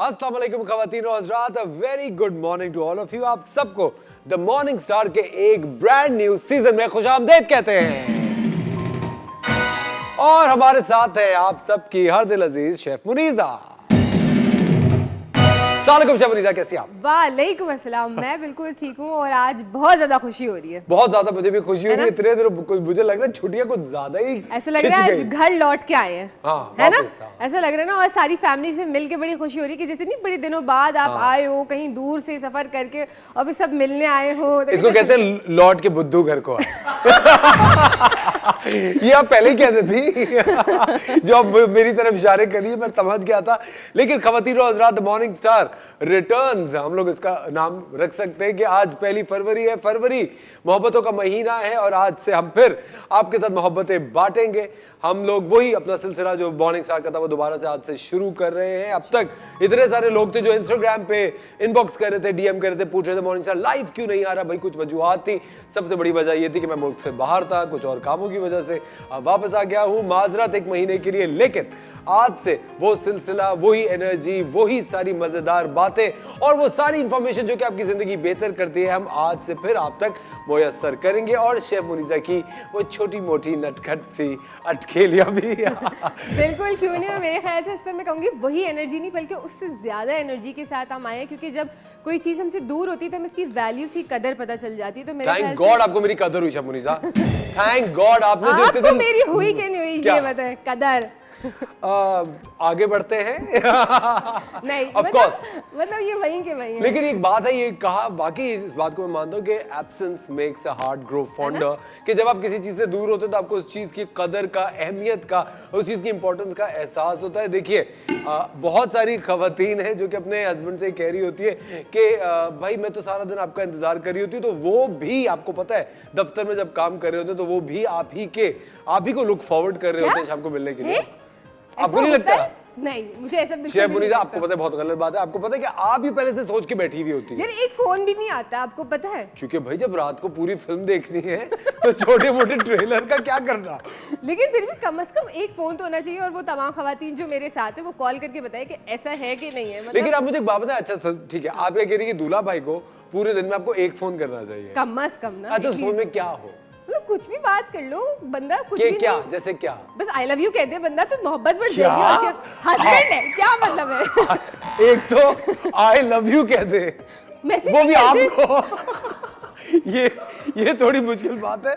अस्सलाम वालेकुम ख़वातीन और हज़रात, a very good morning to all of you। आप सबको द मॉर्निंग स्टार के एक ब्रांड न्यू सीजन में खुशामदीद कहते हैं। और हमारे साथ है आप सबकी हर दिल अजीज शेफ मुनीजा। अस्सलामुअलैकुम शेफ मुनीजा, कैसी आप? वालेकुम अस्सलाम, मैं बिल्कुल ठीक हूँ और आज बहुत ज्यादा खुशी हो रही है। बहुत ज्यादा मुझे भी खुशी हो रही है। इतने दिन मुझे लग रहा है छुट्टियां कुछ ज्यादा ही ऐसा लग रहा है घर लौट के आए हैं। हाँ, है ना? ऐसा लग रहा है ना। और सारी फैमिली से मिल के बड़ी खुशी हो रही है कि जैसे नहीं बड़ी दिनों बाद आप आए हो कहीं दूर से सफर करके और भी सब मिलने आए हो। इसको कहते हैं लौट के बुद्धू घर को आए। ये आप पहले ही कहते थी। जो आप मेरी तरफ इशारे करिए, मैं समझ गया था। लेकिन ख़वातीन और हज़रात, द मॉर्निंग स्टार रिटर्न्स, हम लोग इसका नाम रख सकते हैं कि आज पहली फरवरी है। फरवरी मोहब्बतों का महीना है और आज से हम फिर आपके साथ मोहब्बतें बांटेंगे। हम लोग वही अपना सिलसिला जो मॉर्निंग स्टार का था वो दोबारा से आज से शुरू कर रहे हैं। अब तक इतने सारे लोग थे जो इंस्टाग्राम पे इनबॉक्स कर रहे थे, डीएम कर रहे थे, पूछ रहे थे मॉर्निंग स्टार लाइव क्यों नहीं आ रहा। भाई कुछ वजूहात थी। सबसे बड़ी वजह ये थी कि मैं मुल्क से बाहर था, कुछ और कामों की वजह से अब वापस आ गया हूँ, माजरत एक महीने के लिए। लेकिन आज से वो सिलसिला, वही एनर्जी, वही सारी मजेदार बातें और वो सारी इंफॉर्मेशन जो कि आपकी जिंदगी बेहतर करती है, हम आज से फिर आप तक मुयस्सर करेंगे। और शेफ मुनीजा की वो छोटी मोटी नटखट सी अटखेलियां भी बिल्कुल क्यों नहीं। मेरे ख्याल से इस पर मैं कहूँगी वही एनर्जी नहीं बल्कि उससे ज्यादा एनर्जी के साथ हम आए हैं, क्योंकि जब कोई चीज हमसे दूर होती है तो हमें इसकी वैल्यू की कदर पता चल जाती है। तो मेरे थैंक गॉड आपको मेरी कदर हुई शेफ मुनीजा। थैंक गॉड आपने जो इतने दिन मेरी हुई कि नहीं हुई ये बताएं। कदर आगे बढ़ते हैं। नहीं ऑफ कोर्स, मतलब ये वहीं के वहीं है। लेकिन एक बात है, ये कहा बाकी इस बात को मैं मानता हूँ कि absence makes a heart grow fonder, कि जब आप किसी चीज से दूर होते हैं तो आपको उस चीज की कदर का, अहमियत का, उस चीज की इंपॉर्टेंस का एहसास होता है। देखिए बहुत सारी खवातीन हैं जो कि अपने हस्बैंड से कह रही होती है कि भाई मैं तो सारा दिन आपका इंतजार कर रही होती हूँ, तो वो भी आपको पता है दफ्तर में जब काम कर रहे होते हैं तो वो भी आप ही को लुक फॉरवर्ड कर रहे होते हैं शाम को मिलने के लिए। आपको नहीं लगता? नहीं, मुझे ऐसा बिल्कुल शेफ मुनीजा, आपको पता है बहुत गलत बात है। आपको पता है कि आप ही पहले से सोच के बैठी हुई होती है। यार एक फोन भी नहीं आता, आपको पता है? क्योंकि भाई जब रात को पूरी फिल्म देखनी है तो छोटे मोटे ट्रेलर का क्या करना। लेकिन फिर भी कम से कम एक फोन तो होना चाहिए और वो तमाम खवातीन जो मेरे साथ है वो कॉल करके बताए कि ऐसा है कि नहीं है। मतलब लेकिन आप मुझे एक बात बताएं, अच्छा ठीक है, आप ये कह रही है कि दूल्हा भाई को पूरे दिन में आपको एक फोन करना चाहिए। कम से कम ना। अच्छा, उस फोन में क्या हो? मतलब कुछ भी बात कर लो बंदा, कुछ भी क्या नहीं। जैसे क्या? बस आई लव यू कह दे बंदा तो मोहब्बत बढ़ जाएगी। हस्बैंड है, क्या मतलब है? एक तो आई लव यू कह दे, वो भी आपको। ये थोड़ी मुश्किल बात है।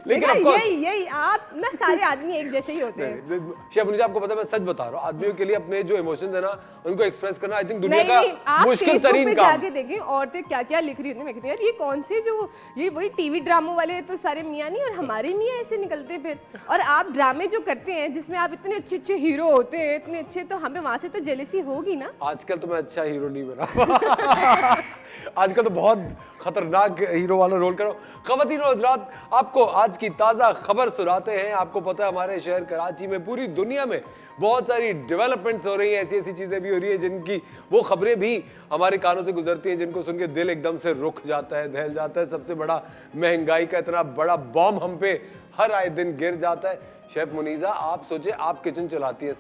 लेकिन ऑफ कोर्स यही आप ना सारे आदमी एक जैसे ही होते हैं। शेफ मुनीजा, आपको पता है मैं सच बता रहा हूँ, आदमियों के लिए अपने जो इमोशंस है ना उनको एक्सप्रेस करना आई थिंक दुनिया का मुश्किल तरीन काम। जाके देखें औरतें क्या क्या लिख रही होती हैं। मैं कहती हूँ यार ये कौन से जो ये वही टीवी ड्रामों वाले तो सारे मियाँ नहीं, और हमारे मियाँ ऐसे निकलते फिर। और आप ड्रामे जो करते हैं जिसमें आप इतने अच्छे अच्छे हीरो होते हैं, इतने अच्छे, तो हमें वहां से तो जेलसी होगी ना। आजकल तो मैं अच्छा हीरो नहीं बना। आजकल तो बहुत खतरनाक हीरो वाला रोल करो। ख़वातीन और हज़रात, आपको आज की ताज़ा खबर सुनाते हैं। आपको पता है हमारे शहर कराची में, पूरी दुनिया में बहुत सारी डेवलपमेंट्स हो रही हैं, ऐसी ऐसी चीज़ें भी हो रही हैं जिनकी वो खबरें भी हमारे कानों से गुजरती हैं जिनको सुन के दिल एकदम से रुक जाता है, दहल जाता है। सबसे बड़ा महंगाई का इतना बड़ा बॉम्ब हम पे हर आए दिन गिर जाता है। शेफ मुनीजा, आप सोचे, आप किचन चलाती है,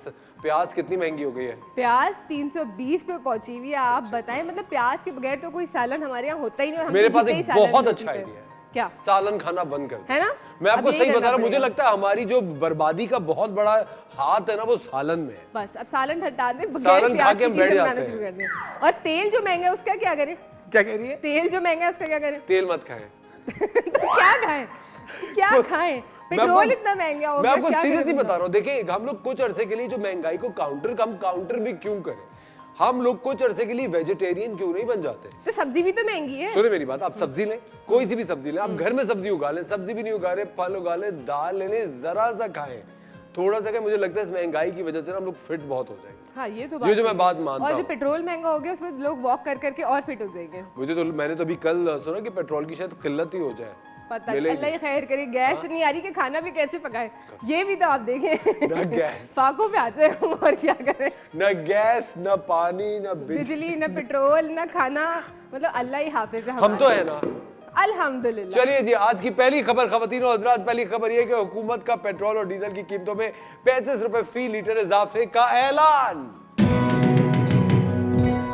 प्याज कितनी महंगी हो गई है? प्याज 320 पे पहुंची हुई है। आप बताएं, मतलब प्याज के बगैर तो कोई सालन हमारे यहाँ होता ही नहीं। मेरे पास एक बहुत अच्छा आइडिया है। क्या? सालन खाना बंद कर है ना। मैं आपको सही बता रहा हूँ, मुझे लगता है हमारी जो बर्बादी का बहुत बड़ा हाथ है ना वो सालन में है। बस अब सालन हटा दें, सालन खा के हम बैठ जाते हैं। और तेल जो महंगा है उसका क्या करें? क्या कह रही है? तेल जो महंगा है उसका क्या करें? तेल मत खाएं। क्या खाएं? क्या खाएं? पेट्रोल इतना महंगा हो गया। मैं आपको सीरियसली बता रहा हूँ। देखिए हम लोग कुछ अरसे के लिए जो महंगाई को काउंटर भी क्यों करें? हम लोग कुछ अरसे के लिए वेजिटेरियन क्यों नहीं बन जाते? तो सब्जी भी तो महंगी है। सुने मेरी बात, आप सब्जी लें, कोई सी भी सब्जी लें, आप घर में सब्जी उगा लें, सब्जी भी नहीं उगा रहे, फल उगा लें, दाल ले लें, जरा सा खाएं थोड़ा सा। मुझे लगता है इस महंगाई की वजह से हम लोग फिट बहुत हो जाएंगे। हाँ, ये तो बात, ये जो मैं बात मानता हूँ। और जो पेट्रोल महंगा हो गया उसमें लोग वॉक कर करके और फिट हो जाएंगे। मैंने तो अभी कल सुना कि पेट्रोल की शायद किल्लत ही हो जाए। पता अल्लाह ही खैर करे। गैस नहीं आ रही कि खाना भी कैसे पकाए, ये भी तो आप देखें। ना गैस, फाकों पे आते हैं और क्या करें। ना गैस, ना पानी, ना बिजली, ना पेट्रोल, ना खाना। मतलब अल्लाह ही हाफिज है। हम तो है ना, अल्हम्दुलिल्लाह। चलिए जी, आज की पहली खबर ख़वातीन और हज़रात, पहली खबर यह कि हुकूमत का पेट्रोल और डीजल की कीमतों में 35 रुपए फी लीटर इजाफे का ऐलान।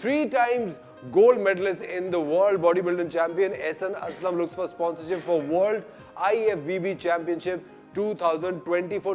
3 times gold medalist in the world bodybuilding champion Ehsan Aslam looks for sponsorship for World IFBB Championship 2024.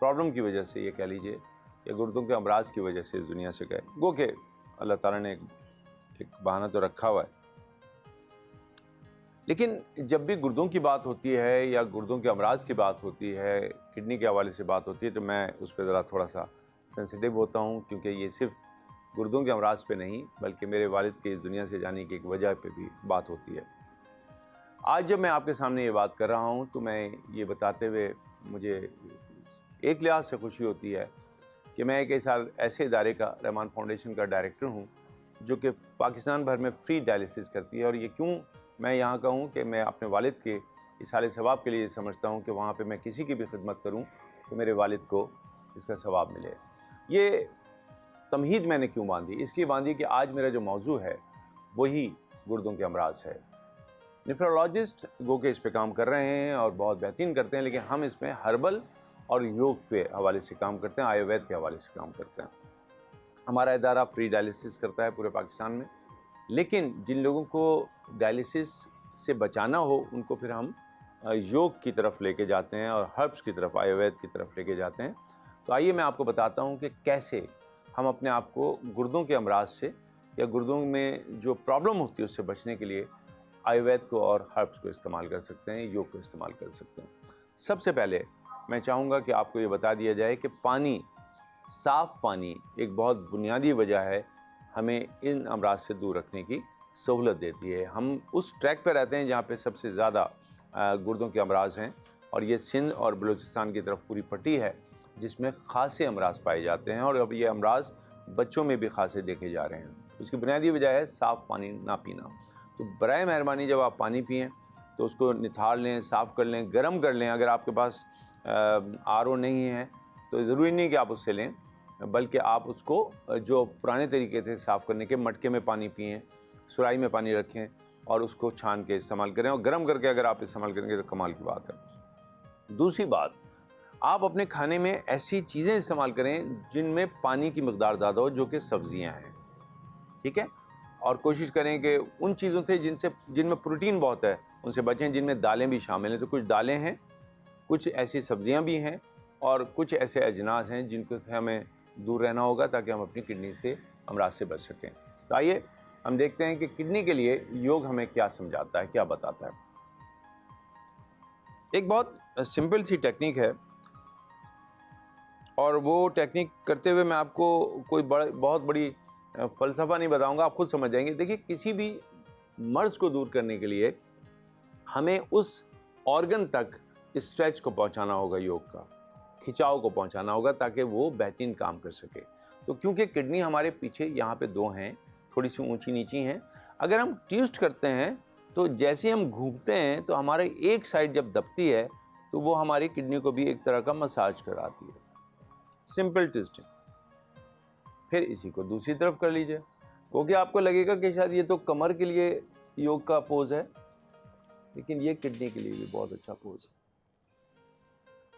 Problem की वजह से ये कह लीजिए, या गुर्दों के अमराज की वजह से इस दुनिया से गए। गो के अल्लाह ताला ने एक बहाना तो रखा हुआ है, लेकिन जब भी गुर्दों की बात होती है या गुर्दों के अमराज की बात होती है, किडनी के हवाले से बात होती है, तो मैं उस पर ज़रा थोड़ा सा सेंसिटिव होता हूँ, क्योंकि ये सिर्फ गुर्दों के अमराज पे नहीं बल्कि मेरे वालिद के इस दुनिया से जाने की एक वजह पे भी बात होती है। आज जब मैं आपके सामने ये बात कर रहा हूँ तो मैं ये बताते हुए मुझे एक लिहाज से खुशी होती है कि मैं एक ऐसे इदारे का, रहमान फाउंडेशन का डायरेक्टर हूँ, जो कि पाकिस्तान भर में फ्री डायलिसिस करती है। और ये क्यों मैं यहाँ का हूँ कि मैं अपने वालिद के इसाले सवाब के लिए समझता हूँ कि वहाँ पे मैं किसी की भी खिदमत करूँ तो मेरे वालिद को इसका सवाब मिले। ये तमहीद मैंने क्यों बांधी? इसलिए बांधी कि आज मेरा जो मौजू है वही गुर्दों के अमराज है। नेफ्रोलॉजिस्ट गो के इस पे काम कर रहे हैं और बहुत बेहतरीन करते हैं, लेकिन हम इसमें हर्बल और योग के हवाले से काम करते हैं, आयुर्वेद के हवाले से काम करते हैं। हमारा इदारा फ्री डायलिसिस करता है पूरे पाकिस्तान में, लेकिन जिन लोगों को डायलिसिस से बचाना हो उनको फिर हम योग की तरफ लेके जाते हैं और हर्ब्स की तरफ, आयुर्वेद की तरफ लेके जाते हैं। तो आइए मैं आपको बताता हूँ कि कैसे हम अपने आप को गुर्दों के अमराज से या गुर्दों में जो प्रॉब्लम होती है उससे बचने के लिए आयुर्वेद को और हर्ब्स को इस्तेमाल कर सकते हैं, योग को इस्तेमाल कर सकते हैं। सबसे पहले मैं चाहूँगा कि आपको ये बता दिया जाए कि पानी, साफ़ पानी एक बहुत बुनियादी वजह है हमें इन अमराज से दूर रखने की सहूलत देती है। हम उस ट्रैक पर रहते हैं जहाँ पे सबसे ज़्यादा गुर्दों के अमराज हैं, और ये सिंध और बलूचिस्तान की तरफ पूरी पट्टी है जिसमें खासे अमराज पाए जाते हैं, और अब ये अमराज बच्चों में भी खासे देखे जा रहे हैं। उसकी बुनियादी वजह है साफ़ पानी ना पीना। तो बराए मेहरबानी जब आप पानी पिएं तो उसको निथार लें, साफ़ कर लें, गर्म कर लें। अगर आपके पास आरओ नहीं है तो ज़रूरी नहीं कि आप उससे लें, बल्कि आप उसको जो पुराने तरीके थे साफ़ करने के, मटके में पानी पिएं, सुराही में पानी रखें और उसको छान के इस्तेमाल करें, और गर्म करके अगर आप इस्तेमाल करेंगे तो कमाल की बात है। दूसरी बात, आप अपने खाने में ऐसी चीज़ें इस्तेमाल करें जिनमें पानी की मकदार ज़्यादा हो, जो कि सब्ज़ियाँ हैं, ठीक है। और कोशिश करें कि उन चीज़ों से जिनमें प्रोटीन बहुत है उनसे बचें, जिनमें दालें भी शामिल हैं। तो कुछ दालें हैं, कुछ ऐसी सब्ज़ियाँ भी हैं, और कुछ ऐसे अजनास हैं जिनको से हमें दूर रहना होगा ताकि हम अपनी किडनी से, अमराज से बच सकें। तो आइए हम देखते हैं कि किडनी के लिए योग हमें क्या समझाता है, क्या बताता है। एक बहुत सिंपल सी टेक्निक है, और वो टेक्निक करते हुए मैं आपको कोई बहुत बड़ी फ़लसफ़ा नहीं बताऊंगा, आप खुद समझ जाएंगे। देखिए, किसी भी मर्ज़ को दूर करने के लिए हमें उस ऑर्गन तक स्ट्रेच को पहुंचाना होगा, योग का खिंचाव को पहुंचाना होगा, ताकि वो बेहतरीन काम कर सके। तो क्योंकि किडनी हमारे पीछे यहाँ पे दो हैं, थोड़ी सी ऊंची नीची हैं, अगर हम ट्विस्ट करते हैं तो जैसे हम घूमते हैं तो हमारे एक साइड जब दबती है तो वो हमारी किडनी को भी एक तरह का मसाज कराती है, सिंपल ट्विस्टिंग। फिर इसी को दूसरी तरफ कर लीजिए, क्योंकि आपको लगेगा कि शायद ये तो कमर के लिए योग का पोज है, लेकिन ये किडनी के लिए भी बहुत अच्छा पोज है।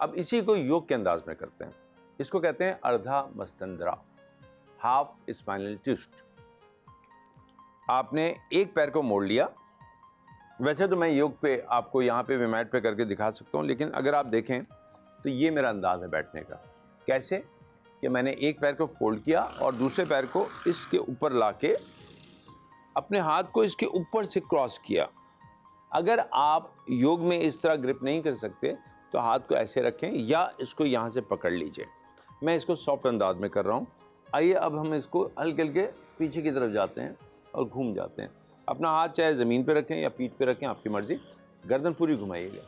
अब इसी को योग के अंदाज में करते हैं। इसको कहते हैं अर्धा मस्तंद्रा, हाफ स्पाइनल ट्विस्ट। आपने एक पैर को मोड़ लिया। वैसे तो मैं योग पे आपको यहाँ पे मैट पे करके दिखा सकता हूँ, लेकिन अगर आप देखें तो ये मेरा अंदाज है बैठने का। कैसे कि मैंने एक पैर को फोल्ड किया और दूसरे पैर को इसके ऊपर लाके अपने हाथ को इसके ऊपर से क्रॉस किया। अगर आप योग में इस तरह ग्रिप नहीं कर सकते तो हाथ को ऐसे रखें या इसको यहाँ से पकड़ लीजिए। मैं इसको सॉफ्ट अंदाज में कर रहा हूँ। आइए अब हम इसको हल्के हल्के पीछे की तरफ जाते हैं और घूम जाते हैं। अपना हाथ चाहे ज़मीन पे रखें या पीठ पे रखें, आपकी मर्ज़ी। गर्दन पूरी घुमाइएगा।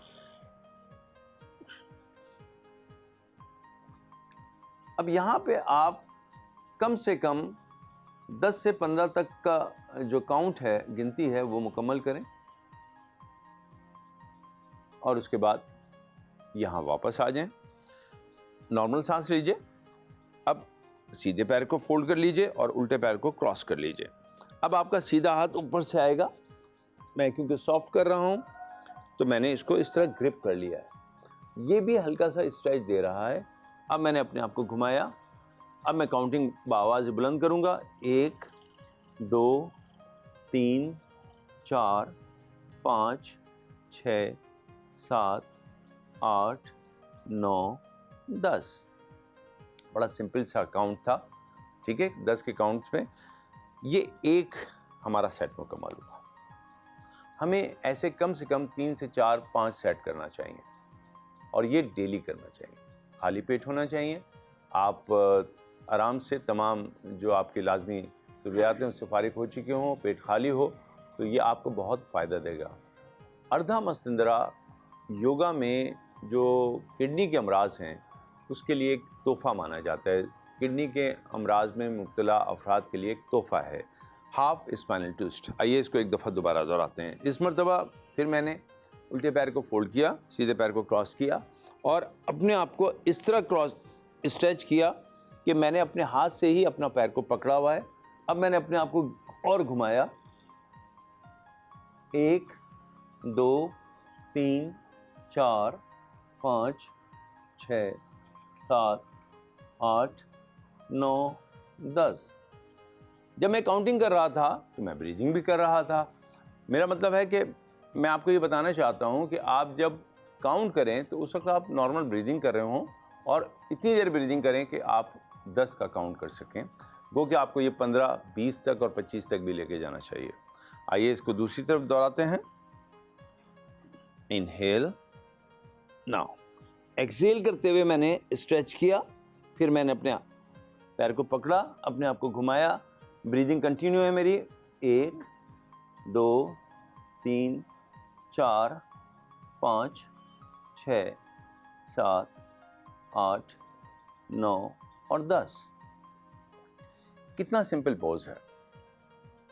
अब यहाँ पे आप कम से कम 10 से 15 तक का जो काउंट है, गिनती है, वो मुकम्मल करें, और उसके बाद यहाँ वापस आ जाएं। नॉर्मल सांस लीजिए। अब सीधे पैर को फोल्ड कर लीजिए और उल्टे पैर को क्रॉस कर लीजिए। अब आपका सीधा हाथ ऊपर से आएगा। मैं क्योंकि सॉफ्ट कर रहा हूँ तो मैंने इसको इस तरह ग्रिप कर लिया है। ये भी हल्का सा स्ट्रेच दे रहा है। अब मैंने अपने आप को घुमाया। अब मैं काउंटिंग आवाज़ बुलंद करूँगा। 1 2 3 4 5 6 7 8 9 10। बड़ा सिंपल सा काउंट था, ठीक है। 10 के काउंट में ये एक हमारा सेट मुकम्मल हुआ। हमें ऐसे कम से कम 3 से 4, 5 सेट करना चाहिए और ये डेली करना चाहिए। खाली पेट होना चाहिए। आप आराम से तमाम जो आपकी लाजमी ज़रूरियात हैं उससे फारिग हो चुके हों, पेट खाली हो, तो ये आपको बहुत फ़ायदा देगा। अर्धा मस्तंदरा योगा में जो किडनी के अमराज हैं उसके लिए एक तोहफ़ा माना जाता है। किडनी के अमराज में मुब्तला अफराद के लिए एक तोहफ़ा है, हाफ स्पाइनल ट्विस्ट। आइए इसको एक दफ़ा दोबारा दोहराते हैं। इस मरतबा फिर मैंने उल्टे पैर को फोल्ड किया, सीधे पैर को क्रॉस किया और अपने आप को इस तरह क्रॉस स्ट्रेच किया कि मैंने अपने हाथ से ही अपना पैर को पकड़ा हुआ है। अब मैंने अपने आप को और घुमाया, 1 2 3 4 5 6 7 8 9 10। जब मैं काउंटिंग कर रहा था तो मैं ब्रीदिंग भी कर रहा था। मेरा मतलब है कि मैं आपको ये बताना चाहता हूँ कि आप जब काउंट करें तो उस वक्त आप नॉर्मल ब्रीदिंग कर रहे हों और इतनी देर ब्रीदिंग करें कि आप 10 का काउंट कर सकें। गो कि आपको ये 15, 20 तक और 25 तक भी लेके जाना चाहिए। आइए इसको दूसरी तरफ दोहराते हैं। इनहेल, नाउ एक्सेल करते हुए मैंने स्ट्रेच किया, फिर मैंने अपने पैर को पकड़ा, अपने आप को घुमाया। ब्रीदिंग कंटिन्यू है मेरी। 1 2 3 4 5 6 7 8 9 और 10। कितना सिंपल पोज है।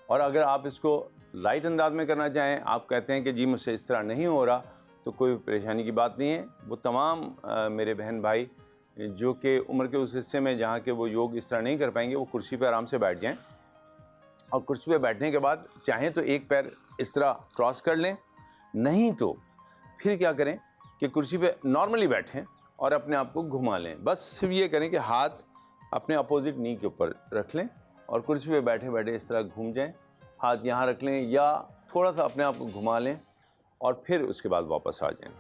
और अगर आप इसको लाइट अंदाज में करना चाहें, आप कहते हैं कि जी मुझसे इस तरह नहीं हो रहा, तो कोई परेशानी की बात नहीं है। वो तमाम मेरे बहन भाई जो कि उम्र के उस हिस्से में जहाँ के वो योग इस तरह नहीं कर पाएंगे, वो कुर्सी पर आराम से बैठ जाएं और कुर्सी पे बैठने के बाद चाहें तो एक पैर इस तरह क्रॉस कर लें, नहीं तो फिर क्या करें कि कुर्सी पे नॉर्मली बैठें और अपने आप को घुमा लें। बस सिर्फ ये करें कि हाथ अपने अपोजिट नी के ऊपर रख लें और कुर्सी पे बैठे बैठे इस तरह घूम जाएं। हाथ यहाँ रख लें या थोड़ा सा अपने आप को घुमा लें और फिर उसके बाद वापस आ जाएं।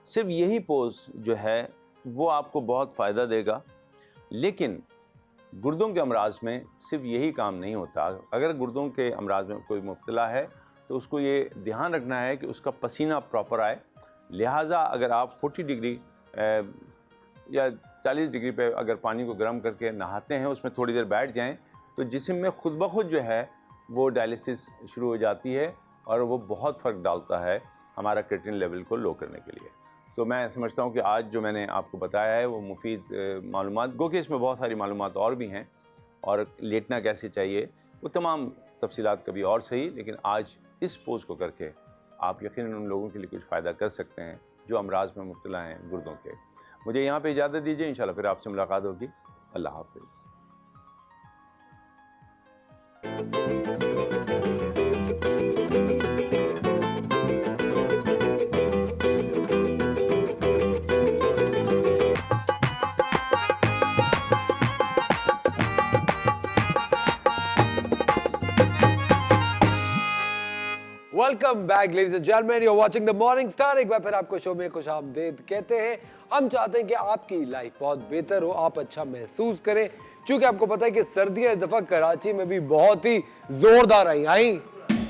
सिर्फ यही पोज जो है वो आपको बहुत फ़ायदा देगा। लेकिन गुर्दों के अमराज में सिर्फ यही काम नहीं होता। अगर गुर्दों के अमराज में कोई मुब्तला है तो उसको ये ध्यान रखना है कि उसका पसीना प्रॉपर आए। लिहाजा अगर आप 40 डिग्री या 40 डिग्री पे अगर पानी को गर्म करके नहाते हैं, उसमें थोड़ी देर बैठ जाएं, तो जिस्म में खुद ब खुद जो है वो डायलिसिस शुरू हो जाती है और वो बहुत फ़र्क डालता है हमारा क्रिएटिनिन लेवल को लो करने के लिए। तो मैं समझता हूँ कि आज जो मैंने आपको बताया है वो मुफीद मालूमात, गो कि इसमें बहुत सारी मालूमात और भी हैं, और लेटना कैसे चाहिए वो तमाम तफसीलात कभी और सही, लेकिन आज इस पोज को करके आप यकीनन उन लोगों के लिए कुछ फ़ायदा कर सकते हैं जो अमराज में मुब्तला हैं गुर्दों के। मुझे यहाँ पे इजाज़त दीजिए, इंशाल्लाह फिर आपसे मुलाकात होगी। अल्लाह हाफ़िज़। Welcome back ladies and gentleman, you are watching the Morning Star. एक बार फिर आपको शो में खुशामदीद कहते हैं। हम चाहते हैं कि आपकी लाइफ बहुत बेहतर हो, आप अच्छा महसूस करें, क्योंकि आपको पता है कि सर्दियां इस दफा कराची में भी बहुत ही जोरदार आई।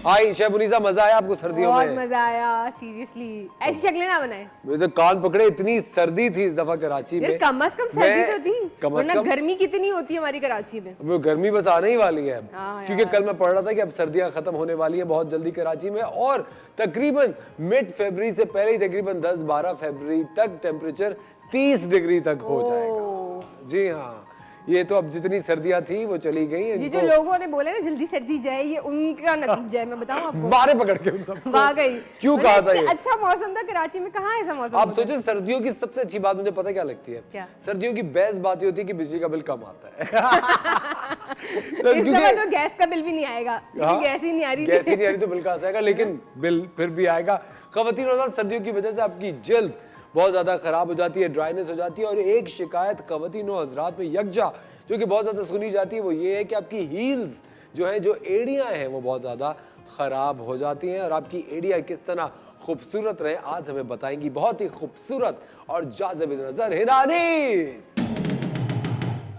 शेफ मुनीसा, मजा आया आपको सर्दियों में? बहुत मजा आया, सीरियसली। ऐसी शक्लें ना बनाए। मुझे तो कान पकड़े, इतनी सर्दी थी इस दफा कराची में। कम से कम सर्दी तो थी, वरना गर्मी कितनी होती है हमारी कराची में। वो गर्मी बस आने ही वाली है, क्योंकि कल मैं पढ़ रहा था कि अब सर्दियां खत्म होने वाली हैं बहुत जल्दी कराची में, और तकरीबन मिड फरवरी से पहले ही तकरीबन 10-12 फरवरी तक टेम्परेचर 30 डिग्री तक हो जाएगा। जी हाँ, ये तो अब जितनी सर्दियां थी वो चली गई। ये जो लोगों ने बोले ना जल्दी सर्दी जाए, ये उनका नतीजा है। मैं बताऊं आपको, मारे पकड़ के उन सबको। वाकई क्यों कहा था ये? अच्छा मौसम था कराची में, कहाँ ऐसा मौसम? आप सोचें, सर्दियों की सबसे अच्छी बात मुझे पता क्या लगती है? क्या? सर्दियों की बेस्ट बात ये होती है कि बिजली का बिल कम आता है। इस समय तो गैस का बिल भी नहीं आएगा, गैस ही नहीं आ रही। गैस ही नहीं आ रही तो बिल कहाँ से आएगा, लेकिन बिल फिर भी आएगा। ख़वातीन और सर्दियों की वजह से आपकी जल्द बहुत ज़्यादा ख़राब हो जाती है, ड्राइनेस हो जाती है। और एक शिकायत ख़वातीन और हज़रात में यकजा जो कि बहुत ज़्यादा सुनी जाती है वो ये है कि आपकी हील्स जो है, जो एड़ियाँ हैं, वो बहुत ज़्यादा ख़राब हो जाती हैं। और आपकी एड़ियाँ किस तरह खूबसूरत रहे। आज हमें बताएंगी बहुत ही खूबसूरत और जाज़िब नजर हिना अनीस।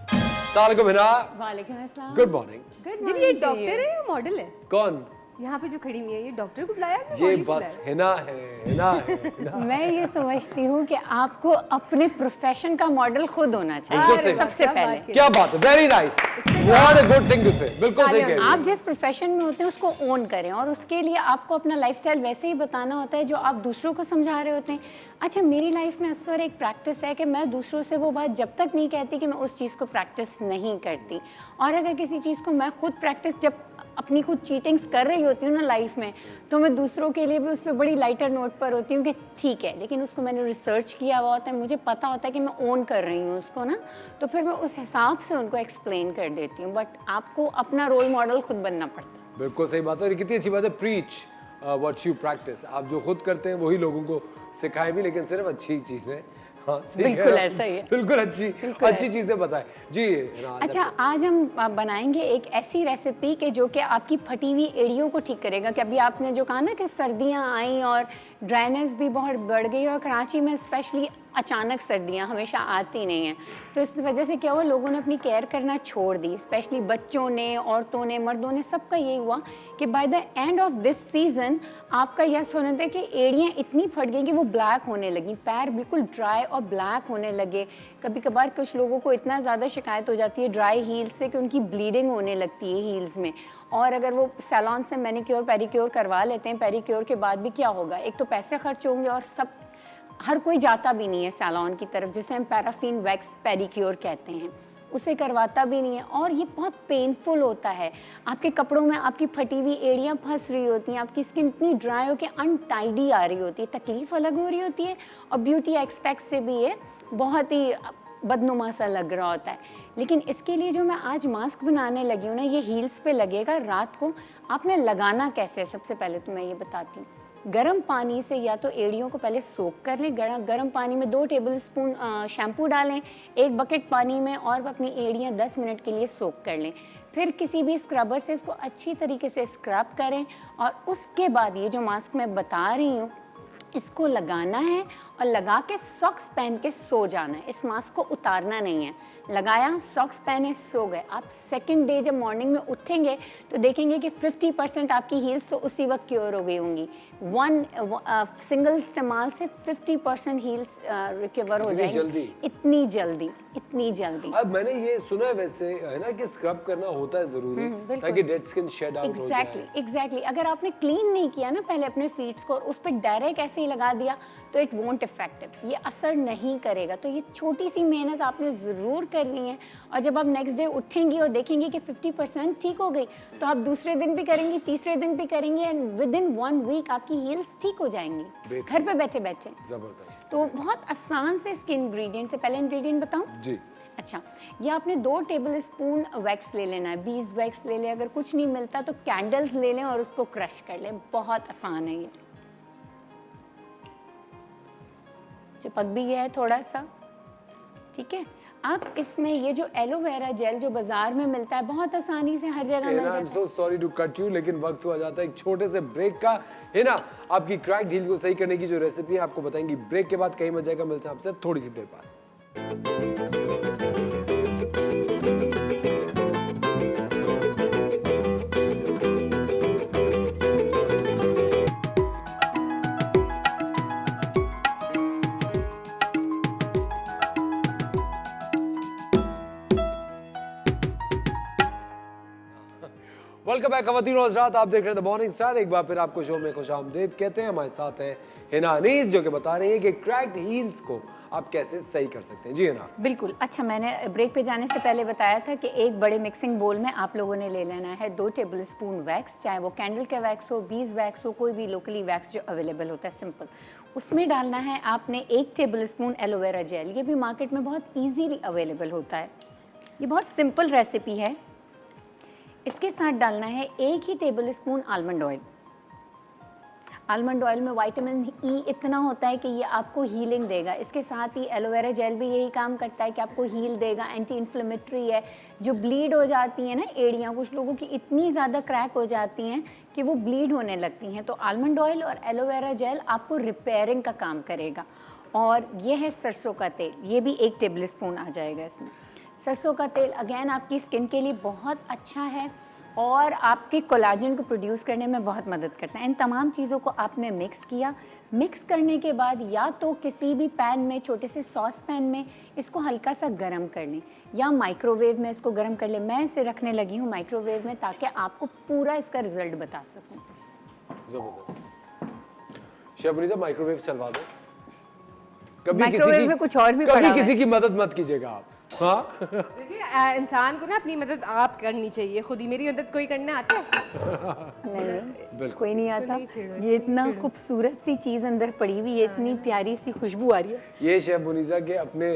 अस्सलामुअलैकुम हिना। वालेकुम अस्सलाम। Good morning. गुड ये डॉक्टर है या मॉडल है? कौन? यहाँ पे जो खड़ी हुई है ये डॉक्टर को बुलाया है? ये बस हिना है, हिना है, हिना। मैं ये समझती हूँ कि आपको अपने प्रोफेशन का मॉडल खुद होना बिल्कुल चाहिए सही। सबसे पहले। क्या बात है, very nice, what a good thing to say. बिल्कुल सही कह रही आप हैं। जिस प्रोफेशन में होते हैं उसको ओन करें और उसके लिए आपको अपना लाइफस्टाइल वैसे ही बताना होता है जो आप दूसरों को समझा रहे होते हैं। अच्छा, मेरी लाइफ में इस बार एक प्रैक्टिस है कि मैं दूसरों से वो बात जब तक नहीं कहती कि मैं उस चीज़ को प्रैक्टिस नहीं करती, और अगर किसी चीज़ को मैं खुद प्रैक्टिस जब अपनी खुद चीटिंग्स कर रही होती हूँ ना लाइफ में, तो मैं दूसरों के लिए भी उस पर बड़ी लाइटर नोट पर होती हूँ कि ठीक है, लेकिन उसको मैंने रिसर्च किया हुआ होता है, मुझे पता होता है कि मैं ओन कर रही हूँ उसको ना, तो फिर मैं उस हिसाब से उनको एक्सप्लेन कर देती हूँ। बट आपको अपना रोल मॉडल खुद बनना पड़ता है। बिल्कुल सही बात है। और ये कितनी अच्छी बात है, प्रीच व्हाट यू प्रैक्टिस। आप जो खुद करते हैं वही लोगों को सिखाएं भी, लेकिन सिर्फ अच्छी चीजें। हाँ, सही कह बिल्कुल रहा हूं। ऐसा ही है। बिल्कुल अच्छी चीजें बताएं जी। आज अच्छा, आज हम बनाएंगे एक ऐसी रेसिपी कि जो कि आपकी फटी हुई एड़ियों को ठीक करेगा। कि अभी आपने जो कहा ना कि सर्दियां आई और ड्राइनेस भी बहुत बढ़ गई, और कराची में स्पेशली अचानक सर्दियां हमेशा आती नहीं हैं, तो इस वजह से क्या हुआ, लोगों ने अपनी केयर करना छोड़ दी, स्पेशली बच्चों ने, औरतों ने, मर्दों ने, सबका यही हुआ कि by the end of this season आपका यह सुना था कि एड़ियाँ इतनी फट गई कि वो ब्लैक होने लगी, पैर बिल्कुल ड्राई और ब्लैक होने लगे। कभी कभार कुछ लोगों को इतना ज़्यादा शिकायत हो जाती है ड्राई हील से कि उनकी ब्लीडिंग होने लगती है हील्स में, और अगर वो सैलून से मैनिक्योर पेडिक्योर करवा लेते हैं, पेडिक्योर के बाद भी क्या होगा, एक तो पैसे खर्च होंगे और हर कोई जाता भी नहीं है सैलून की तरफ, जिसे हम पैराफिन वैक्स पेडिक्योर कहते हैं, उसे करवाता भी नहीं है, और ये बहुत पेनफुल होता है। आपके कपड़ों में आपकी फटी हुई एड़ियाँ फंस रही होती हैं, आपकी स्किन इतनी ड्राई हो के अनटाइडी आ रही होती है, तकलीफ अलग हो रही होती है, और ब्यूटी एक्सपेक्ट से भी ये बहुत ही बदनुमा सा लग रहा होता है। लेकिन इसके लिए जो मैं आज मास्क बनाने लगी हूँ ना, ये हील्स पे लगेगा रात को। आपने लगाना कैसे है, सबसे पहले तो मैं ये बताती हूँ। गर्म पानी से या तो एड़ियों को पहले सोक कर लें, गर्म पानी में 2 टेबलस्पून शैम्पू डालें 1 बकेट पानी में, और अपनी एड़ियाँ 10 मिनट के लिए सोक कर लें। फिर किसी भी स्क्रबर से इसको अच्छी तरीके से स्क्रब करें, और उसके बाद ये जो मास्क मैं बता रही हूँ इसको लगाना है, और लगा के सॉक्स पहन के सो जाना है। इस मास्क को उतारना नहीं है, लगाया, सॉक्स पहने, सो गए। आप सेकंड डे जब मॉर्निंग में उठेंगे तो देखेंगे कि 50% आपकी हील्स तो उसी वक्त क्योर हो गई होंगी। सिंगल इस्तेमाल से 50% हील्स रिकवर हो जाएंगी। इतनी जल्दी। अब मैंने ये सुना है वैसे है ना कि स्क्रब करना होता है जरूरी, ताकि डेड स्किन शेड आउट हो जाए। एग्जैक्टली। अगर आपने क्लीन नहीं किया ना पहले अपने फीट्स को और उस पर डायरेक्ट ऐसे ही लगा दिया तो इट वोंट इफेक्टिव, ये असर नहीं करेगा। तो ये छोटी सी मेहनत आपने ज़रूर करनी है, और जब आप नेक्स्ट डे उठेंगी और देखेंगी कि 50% ठीक हो गई, तो आप दूसरे दिन भी करेंगी, तीसरे दिन भी करेंगी, एंड विद इन 1 वीक आपकी हील्स ठीक हो जाएंगी घर पे बैठे बैठे। जबरदस्त। तो बहुत आसान से इसके इंग्रेडिएंट से पहले इंग्रेडिएंट बताऊं जी। अच्छा, ये आपने 2 टेबलस्पून वैक्स ले लेना है, बीज वैक्स ले लें, अगर कुछ नहीं मिलता तो कैंडल्स ले लें और उसको क्रश कर लें। बहुत आसान है ये, चिपक भी गया है थोड़ा सा, ठीक है। आप इसमें ये जो एलोवेरा जेल जो बाजार में मिलता है बहुत आसानी से हर जगह मिल जाता है। I am so sorry to cut you, लेकिन वक्त हो जाता है एक छोटे से ब्रेक का, है ना। आपकी क्रैक्ड हील को सही करने की जो रेसिपी है आपको बताएंगी ब्रेक के बाद। कहीं मत जाएगा, मिलते हैं आपसे थोड़ी सी देर बाद। वेलकम बैक खवातीन और हज़रात, आप देख रहे हैं द मॉर्निंग स्टार। एक बार फिर आपको शो में खुशामदीद कहते हैं। हमारे साथ हैं हिना अनीस, जो कि बता रही है कि क्रैक्ड हील्स को आप कैसे सही कर सकते हैं। जी हिना। बिल्कुल। अच्छा, मैंने ब्रेक पे जाने से पहले बताया था कि एक बड़े मिक्सिंग बोल में आप लोगों ने ले लेना है 2 टेबलस्पून वैक्स, चाहे वो कैंडल का वैक्स हो, बीज वैक्स हो, कोई भी लोकली वैक्स जो अवेलेबल होता है सिंपल। उसमें डालना है आपने 1 टेबलस्पून एलोवेरा जेल, ये भी मार्केट में बहुत ईजीली अवेलेबल होता है, ये बहुत सिंपल रेसिपी है। इसके साथ डालना है 1 ही tablespoon almond oil. Almond oil में विटामिन ई इतना होता है कि ये आपको हीलिंग देगा। इसके साथ ही एलोवेरा जेल भी यही काम करता है कि आपको हील देगा, एंटी इन्फ्लेमेटरी है। जो ब्लीड हो जाती हैं ना एड़ियाँ, कुछ लोगों की इतनी ज़्यादा क्रैक हो जाती हैं कि वो ब्लीड होने लगती हैं, तो आलमंड ऑयल और एलोवेरा जेल आपको रिपेयरिंग का काम करेगा। और ये है सरसों का तेल, ये भी 1 टेबल स्पून आ जाएगा इसमें। सरसों का तेल अगेन आपकी स्किन के लिए बहुत अच्छा है और आपके कोलाजन को प्रोड्यूस करने में बहुत मदद करता है। इन तमाम चीज़ों को आपने मिक्स किया। मिक्स करने के बाद या तो किसी भी पैन में, छोटे से सॉस पैन में इसको हल्का सा गरम कर लें या माइक्रोवेव में इसको गरम कर लें। मैं इसे रखने लगी हूँ माइक्रोवेव में ताकि आपको पूरा इसका रिजल्ट बता सकूँ। जबरदस्त। शेफ मुनीसा माइक्रोवेव चलवा दो। कभी माइक्रोवेव में कुछ और भी पड़ा कभी हुआ है। किसी की मदद मत कीजिएगा आप। हाँ देखिए इंसान को ना अपनी मदद आप करनी चाहिए, खुद ही। मेरी मदद कोई करने आता है? नहीं, कोई नहीं आता। ये इतना खूबसूरत सी चीज़ अंदर पड़ी हुई है, इतनी प्यारी सी खुशबू आ रही है। ये शेफ मुनीसा के अपने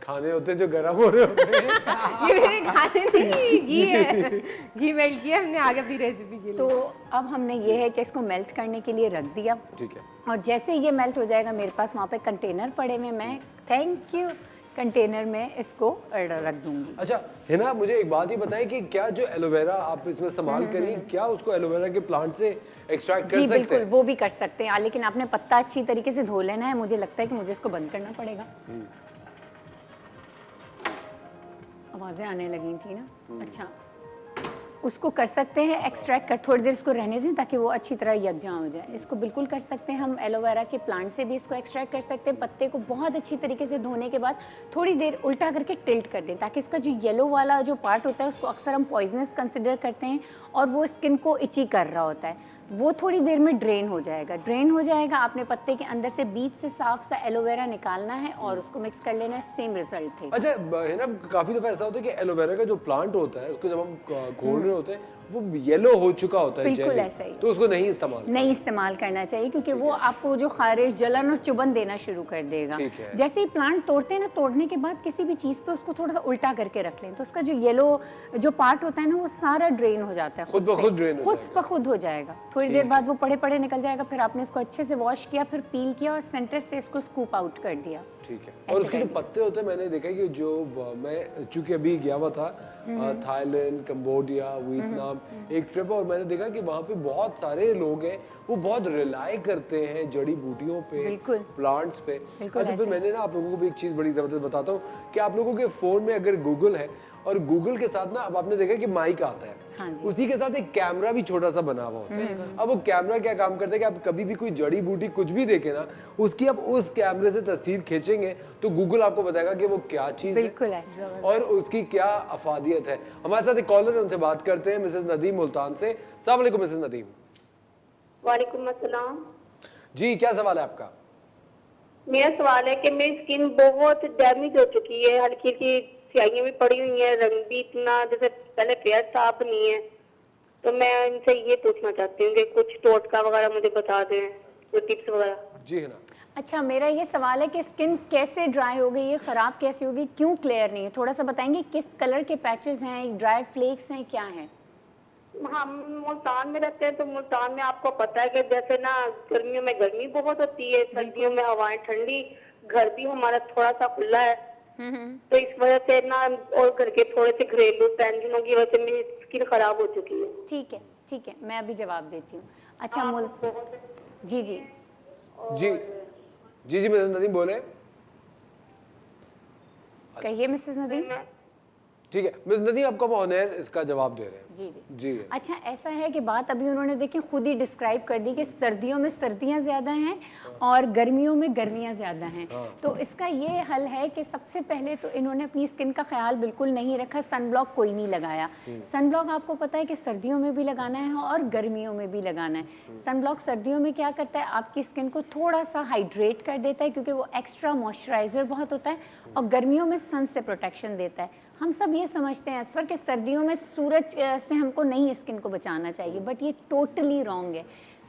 खाने होते हैं जो गर्म हो रहे होते हैं। ये मेरे खाने नहीं, घी है, घी मेल्ट किया हमने आगे अपनी रेसिपी के लिए। तो अब हमने ये है कि इसको मेल्ट करने के लिए रख दिया। ठीक है। और जैसे ये मेल्ट हो जाएगा, मेरे पास वहाँ पे कंटेनर पड़े हुए, मैं थैंक यू कंटेनर में इसको रख दूंगी। अच्छा है ना, मुझे एक बात ही बताएं कि क्या जो एलोवेरा आप इसमें इस्तेमाल करी, क्या उसको एलोवेरा के प्लांट से एक्सट्रैक्ट कर जी सकते बिल्कुल, हैं? वो भी कर सकते हैं, लेकिन आपने पत्ता अच्छी तरीके से धो लेना है। मुझे लगता है कि मुझे इसको बंद करना पड़ेगा। आवाज़ें आने लगी थी ना। अच्छा, उसको कर सकते हैं एक्सट्रैक्ट कर, थोड़ी देर इसको रहने दें ताकि वो अच्छी तरह यकजा हो जाए। इसको बिल्कुल कर सकते हैं हम, एलोवेरा के प्लांट से भी इसको एक्सट्रैक्ट कर सकते हैं। पत्ते को बहुत अच्छी तरीके से धोने के बाद थोड़ी देर उल्टा करके टिल्ट कर दें ताकि इसका जो येलो वाला जो पार्ट होता है उसको अक्सर हम पॉइजनस कंसिडर करते हैं और वो स्किन को इची कर रहा होता है, वो थोड़ी देर में ड्रेन हो जाएगा। ड्रेन हो जाएगा, आपने पत्ते के अंदर से बीच से साफ सा एलोवेरा निकालना है और उसको मिक्स कर लेना है, सेम रिजल्ट थे। अच्छा है ना, काफी दफा ऐसा होता है कि एलोवेरा का जो प्लांट होता है उसको जब हम खोल रहे होते हैं वो येलो हो चुका होता है, बिल्कुल jelly, ऐसा ही। तो उसको नहीं इस्तेमाल नहीं इस्तेमाल करना चाहिए क्योंकि वो आपको जो खारिश, जलन और चुभन देना शुरू कर देगा। ठीक है। जैसे ही प्लांट तोड़ते हैं ना, तोड़ने के बाद किसी भी चीज़ पे उसको थोड़ा सा उल्टा करके रख लें तो उसका जो येलो जो पार्ट होता है ना वो सारा ड्रेन हो जाता है, खुद ब खुद ड्रेन हो खुद जाएगा। ब खुद हो जाएगा। थोड़ी देर बाद वो पड़े पड़े निकल जाएगा। फिर आपने इसको अच्छे से वॉश किया, फिर पील किया और सेंटर से इसको स्कूप आउट कर दिया। ठीक है। और उसके जो पत्ते होते हैं, मैंने देखा है कि जो मैं चूंकि अभी गया हुआ था थाईलैंड, कंबोडिया, वियतनाम एक ट्रिप, और मैंने देखा कि वहाँ पे बहुत सारे लोग हैं वो बहुत रिलाई करते हैं जड़ी बूटियों पे, प्लांट्स पे। अच्छा, फिर मैंने ना आप लोगों को भी एक चीज़ बड़ी ज़बरदस्त बताता हूँ कि आप लोगों के फ़ोन में अगर गूगल है और गूगल के साथ ना अब आपने देखा कि माइक आता है, हाँ उसी के साथ एक कैमरा भी छोटा सा बना हुआ होता है। अब वो कैमरा क्या काम करता है कि आप कभी भी कोई जड़ी बूटी कुछ भी देखें ना, उसकी आप उस कैमरे से तस्वीर खींचेंगे तो गूगल आपको बताएगा कि वो क्या चीज़ है और उसकी क्या अफादियत है। हमारे साथ एक कॉलर है, उनसे बात करते हैं, मिसेस नदीम मुल्तान से। अस्सलाम वालेकुम मिसेस नदीम। वालेकुम अस्सलाम। जी, क्या सवाल है आपका? मेरा सवाल है कि मेरी स्किन बहुत डैमेज हो चुकी है, हल्की हल्की स्याहियां भी पड़ी हुई हैं, रंग भी इतना जैसे पहले फेयर साफ नहीं है, तो मैं इनसे ये पूछना चाहती हूँ कि कुछ टोटका वगैरह मुझे बता दें, कोई टिप्स वगैरह। जी है ना। अच्छा, मेरा ये सवाल है कि स्किन कैसे ड्राई हो गई, ये ख़राब कैसे होगी, क्यों क्लियर नहीं है? थोड़ा सा बताएंगे किस कलर के पैचेस हैं, ड्राई फ्लेक्स हैं, क्या हैं? हम मुल्तान में रहते हैं, तो मुल्तान में आपको पता है कि जैसे ना गर्मियों में गर्मी बहुत होती है, सर्दियों में हवाएं ठंडी, घर भी हमारा थोड़ा सा खुला है, तो इस वजह से ना और घर के थोड़े से घरेलू पैंजनों की वजह से मेरी स्किन खराब हो चुकी है। ठीक है, ठीक है, मैं अभी जवाब देती हूँ। अच्छा, जी जी जी जी जी मिसेस नदीम बोले। कहिए मिसेस नदीम। ठीक है मिस नदीम, आपको हम ऑन एयर इसका जवाब दे रहे हैं। जी जी। अच्छा, ऐसा है कि बात अभी उन्होंने देखिए खुद ही डिस्क्राइब कर दी कि सर्दियों में सर्दियां ज़्यादा हैं और गर्मियों में गर्मियां ज़्यादा हैं। तो इसका ये हल है कि सबसे पहले तो इन्होंने अपनी स्किन का ख्याल बिल्कुल नहीं रखा, सनब्लॉक कोई नहीं लगाया। सनब्लॉक आपको पता है कि सर्दियों में भी लगाना है और गर्मियों में भी लगाना है। सनब्लॉक सर्दियों में क्या करता है, आपकी स्किन को थोड़ा सा हाइड्रेट कर देता है क्योंकि वो एक्स्ट्रा मॉइस्चराइजर बहुत होता है, और गर्मियों में सन से प्रोटेक्शन देता है। हम सब ये समझते हैं असफर कि सर्दियों में सूरज से हमको नहीं स्किन को बचाना चाहिए, बट ये टोटली रॉन्ग है।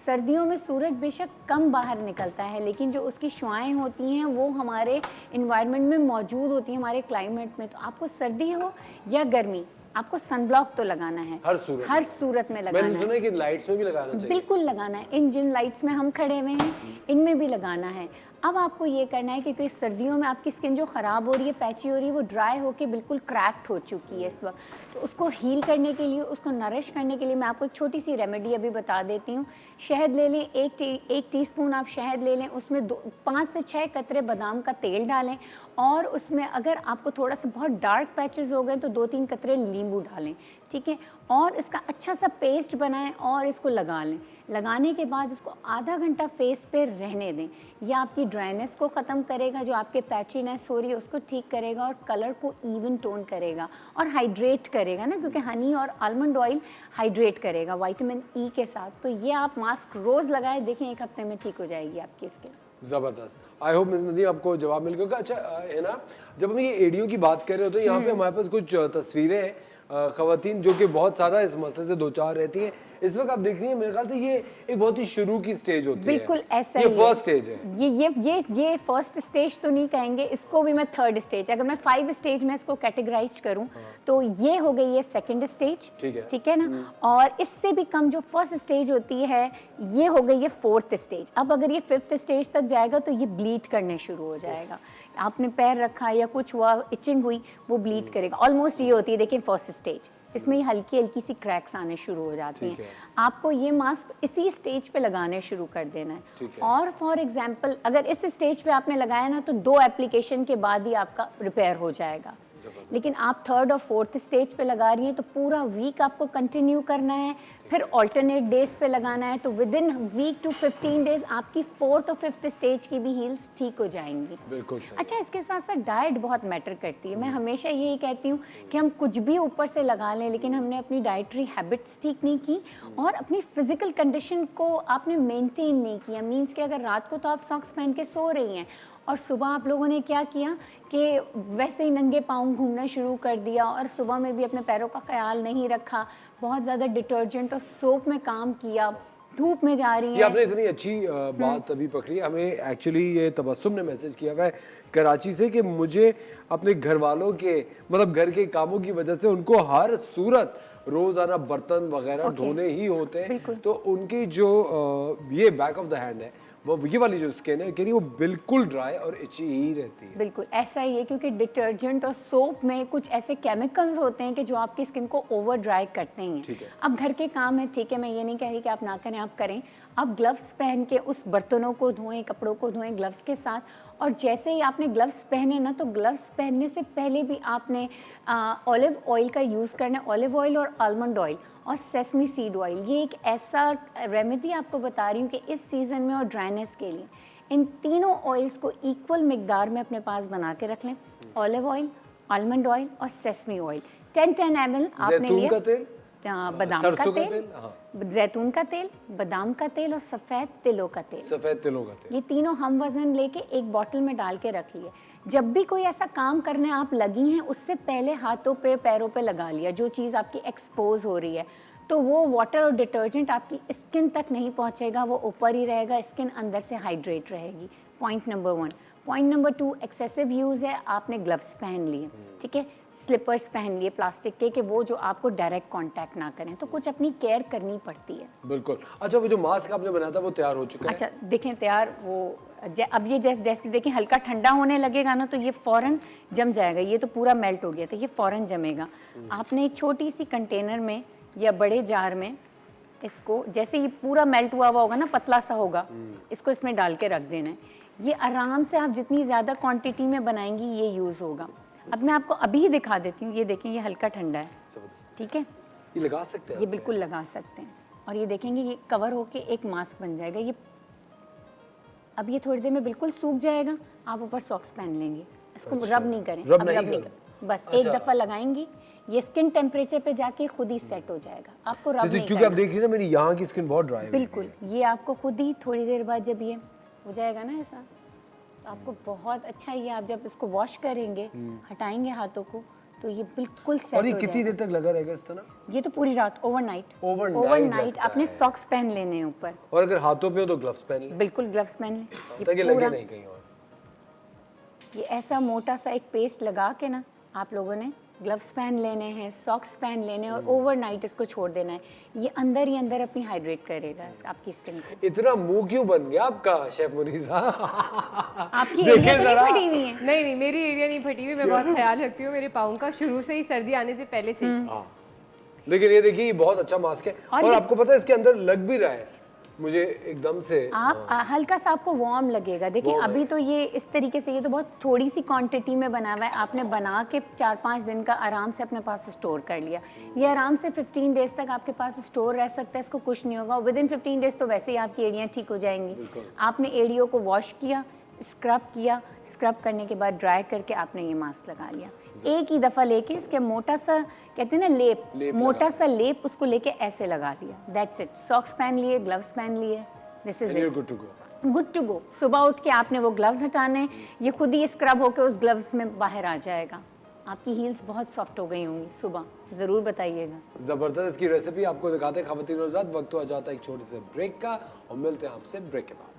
सर्दियों में सूरज बेशक कम बाहर निकलता है, लेकिन जो उसकी शुआएं होती हैं वो हमारे इन्वायरमेंट में मौजूद होती हैं, हमारे क्लाइमेट में। तो आपको सर्दी हो या गर्मी, आपको सन ब्लॉक तो लगाना है, हर सूरत में मैंने लगाना सुना है, है कि लाइट्स में भी लगाना चाहिए। बिल्कुल लगाना है। इन जिन लाइट्स में हम खड़े हुए हैं इनमें भी लगाना है। अब आपको ये करना है क्योंकि सर्दियों में आपकी स्किन जो ख़राब हो रही है, पैची हो रही है, वो ड्राई होके बिल्कुल क्रैक्ड हो चुकी है इस वक्त। तो उसको हील करने के लिए, उसको नरिश करने के लिए मैं आपको एक छोटी सी रेमेडी अभी बता देती हूँ। शहद ले लें, एक टीस्पून आप शहद ले लें, उसमें 5 से 6 कतरे बादाम का तेल डालें और उसमें अगर आपको थोड़ा सा बहुत डार्क पैचेस हो गए तो 2-3 कतरे नींबू डालें, ठीक है। और इसका अच्छा सा पेस्ट बनाएं और इसको लगा लें। लगाने के बाद इसको आधा घंटा फेस पे रहने दें। ये आपकी ड्राइनेस को ख़त्म करेगा, जो आपके पैचीनेस हो रही है उसको ठीक करेगा और कलर को इवन टोन करेगा और हाइड्रेट करेगा ना, क्योंकि हनी और आलमंड ऑयल हाइड्रेट करेगा विटामिन ई के साथ। तो ये आप मास्क रोज़ लगाएं, देखें 1 हफ्ते में ठीक हो जाएगी आपकी स्किन। जबरदस्त। आई होप मिस नदीम आपको जवाब मिल गया। अच्छा है ना, जब हम ये एडियो की बात कर रहे होते हैं यहाँ पे हमारे पास कुछ तस्वीरें हैं खवातीन जो कि बहुत ज़्यादा इस मसले से दो चार रहती हैं। इस वक्त आप देख रही हैं, मेरे ख्याल से ये एक बहुत ही शुरू की स्टेज होती है। बिल्कुल ऐसा ये ही फर्स्ट स्टेज है। ये फर्स्ट स्टेज तो नहीं कहेंगे, इसको भी मैं थर्ड स्टेज, अगर मैं 5 स्टेज में इसको कैटेगराइज करूं तो ये हो गई है सेकंड स्टेज, ठीक है ना। और इससे भी कम जो फर्स्ट स्टेज होती है ये हो गई है 4th स्टेज। अब अगर ये 5th स्टेज तक जाएगा तो ये ब्लीड करने शुरू हो जाएगा। आपने पैर रखा या कुछ हुआ, इचिंग हुई, वो ब्लीड करेगा। ऑलमोस्ट ये होती है, देखिए फर्स्ट स्टेज, इसमें हल्की हल्की सी क्रैक्स आने शुरू हो जाती हैं। आपको ये मास्क इसी स्टेज पे लगाने शुरू कर देना है। और फॉर एग्जांपल अगर इस स्टेज पे आपने लगाया ना तो 2 एप्लीकेशन के बाद ही आपका रिपेयर हो जाएगा। लेकिन आप 3rd और 4th स्टेज पे लगा रही हैं तो पूरा वीक आपको कंटिन्यू करना है, फिर ऑल्टरनेट डेज पे लगाना है। तो within week to 15 days आपकी 4th और 5th स्टेज की भी हील्स ठीक हो जाएंगी। बिल्कुल। अच्छा, इसके साथ साथ डाइट बहुत मैटर करती है। मैं हमेशा यही कहती हूँ कि हम कुछ भी ऊपर से लगा लें, लेकिन हमने अपनी डाइटरी हैबिट्स ठीक नहीं की और अपनी फिजिकल कंडीशन को आपने मेंटेन नहीं किया। मीन्स कि अगर रात को तो आप सॉक्स पहन के सो रही हैं और सुबह आप लोगों ने क्या किया कि वैसे ही नंगे पाँव घूमना शुरू कर दिया और सुबह में भी अपने पैरों का ख्याल नहीं रखा, बहुत ज़्यादा डिटर्जेंट और सोप में काम किया, धूप में जा रही है। ये आपने इतनी अच्छी बात अभी पकड़ी। हमें एक्चुअली ये तबस्सुम ने मैसेज किया हुआ है कराची से कि मुझे अपने घर वालों के मतलब घर के कामों की वजह से उनको हर सूरत रोजाना बर्तन वगैरह धोने ही होते हैं। तो उनकी जो ये बैक ऑफ द हैंड है, वो ये वाली जो स्किन है कि वो बिल्कुल ड्राई और इची ही रहती है। बिल्कुल ऐसा ही है, क्योंकि डिटर्जेंट और सोप में कुछ ऐसे केमिकल्स होते हैं कि जो आपकी स्किन को ओवर ड्राई करते हैं। अब घर के काम है, ठीक है, मैं ये नहीं कह रही कि आप ना करें, आप करें। आप ग्लव्स पहन के उस बर्तनों को धोएं, कपड़ों को धोएं ग्लव्स के साथ। और जैसे ही आपने ग्लव्स पहने ना, तो ग्लव्स पहनने से पहले भी आपने ऑलिव ऑयल का यूज़ करना है। ऑलिव ऑयल और आलमंड ऑयल और सेसमी सीड ऑयल, ये एक ऐसा रेमेडी आपको बता रही हूँ कि इस सीज़न में और ड्राइनेस के लिए इन तीनों ऑयल्स को इक्वल मिकदार में अपने पास बना के रख लें। ऑलिव ऑयल, आलमंड ऑयल और सेसमी ऑयल 10-10 ml आपने लिया। का तेल, बादाम का तेल, जैतून का तेल, बादाम का तेल और सफ़ेद तिलों का तेल। सफ़ेद तिलों का तेल, ये तीनों हम वज़न लेके एक बॉटल में डाल के रख लिए। जब भी कोई ऐसा काम करने आप लगी हैं, उससे पहले हाथों पे पैरों पे लगा लिया। जो चीज़ आपकी एक्सपोज हो रही है तो वो वाटर और डिटर्जेंट आपकी स्किन तक नहीं पहुंचेगा, वो ऊपर ही रहेगा, स्किन अंदर से हाइड्रेट रहेगी। Point number 1। Point number 2, excessive use है, आपने ग्लव्स पहन लिए, ठीक है, स्लीपर्स पहन लिए प्लास्टिक के, कि वो जो आपको डायरेक्ट कांटेक्ट ना करें। तो कुछ अपनी केयर करनी पड़ती है। बिल्कुल। अच्छा, वो जो मास्क आपने बनाया था वो तैयार हो चुका है? अच्छा देखें तैयार, वो अब ये जैसे देखें हल्का ठंडा होने लगेगा ना तो ये फ़ौरन जम जाएगा। ये तो पूरा मेल्ट हो गया था, ये फ़ौरन जमेगा। आपने एक छोटी सी कंटेनर में या बड़े जार में इसको, जैसे ये पूरा मेल्ट हुआ होगा ना, पतला सा होगा, इसको इसमें डाल के रख देना है। ये आराम से आप जितनी ज़्यादा क्वांटिटी में बनाएंगी ये यूज़ होगा। अब मैं आपको अभी ही दिखा देती हूँ। ये देखें, ये हल्का ठंडा है, ठीक है, ये लगा सकते हैं, ये बिल्कुल लगा सकते हैं। और ये देखेंगे ये कवर होके एक मास्क बन जाएगा। ये अब ये थोड़ी देर में बिल्कुल सूख जाएगा। आप ऊपर सॉक्स पहन लेंगे, इसको रब नहीं करें, रब नहीं करें, बस एक दफ़ा लगाएंगी, ये स्किन टेम्परेचर पे जाके खुद ही सेट हो जाएगा। आपको रब नहीं क्योंकि आप देख रही हैं ना, मेरी यहाँ की स्किन बहुत ड्राई है। बिल्कुल, ये आपको खुद ही थोड़ी देर बाद जब ये हो जाएगा ना ऐसा, तो आपको बहुत अच्छा, ये आप जब इसको वॉश करेंगे, हटाएंगे हाथों को, तो ये बिल्कुल सेट हो जाएगा। और ये कितनी देर तक लगा रहेगा इस तरह? ये तो पूरी रात, ओवरनाइट आपने सॉक्स पहन लेने हैं ऊपर। और अगर हाथों पे हो तो ग्लव्स पहन लें। बिल्कुल ग्लव्स पहन लें, ताकि लगे नहीं कहीं और। ये ऐसा मोटा सा एक पेस्ट लगा के ना आप लोगों ने ग्लव्स पहन लेने हैं, सॉक्स पहन लेने हैं और ओवरनाइट इसको छोड़ देना है। ये अंदर ही अंदर अपनी हाइड्रेट करेगा आपकी स्किन को। इतना मुंह क्यों बन गया आपका शेफ मुनीसा? आपकी देखिए एरिया तो जरा। नहीं फटी हुई है? नहीं नहीं, मेरी एरिया नहीं फटी हुई, मैं बहुत ख्याल रखती हूँ मेरे पाँव का, शुरू से ही, सर्दी आने से पहले से ही। हाँ, लेकिन ये देखिए ये बहुत अच्छा मास्क है और और ये- आपको पता है इसके अंदर लग भी रहा है मुझे एकदम से। आप हल्का सा आपको वार्म लगेगा। देखिए Warm अभी तो ये इस तरीके से, ये तो बहुत थोड़ी सी क्वांटिटी में बना हुआ है, आपने बना के 4-5 दिन का आराम से अपने पास स्टोर कर लिया। ये आराम से 15 डेज तक आपके पास स्टोर रह सकता है, इसको कुछ नहीं होगा। विद इन 15 डेज तो वैसे ही आपकी एड़ियाँ ठीक हो जाएंगी। आपने एड़ियों को वॉश किया, स्क्रब किया, स्क्रब करने के बाद ड्राई करके आपने ये मास्क लगा लिया। एक ही दफ़ा लेके इसके मोटा सा, कहते हैं ना लेप मोटा सा लेप, उसको लेके ऐसे लगा लिया, दैट्स इट। सॉक्स पहन लिए, ग्लव्स पहन लिए, this is it, good to go. Good to go. सुबह उठ के आपने वो ग्लव्स हटाने, ये खुद ही स्क्रब होके उस ग्लव्स में बाहर आ जाएगा। आपकी हील्स बहुत सॉफ्ट हो गई होंगी सुबह, ज़रूर बताइएगा। जबरदस्त इसकी रेसिपी आपको दिखाते हैं ख़वातीन और हज़रात। वक्त हो जाता है एक छोटे से ब्रेक का और मिलते हैं आपसे ब्रेक के बाद।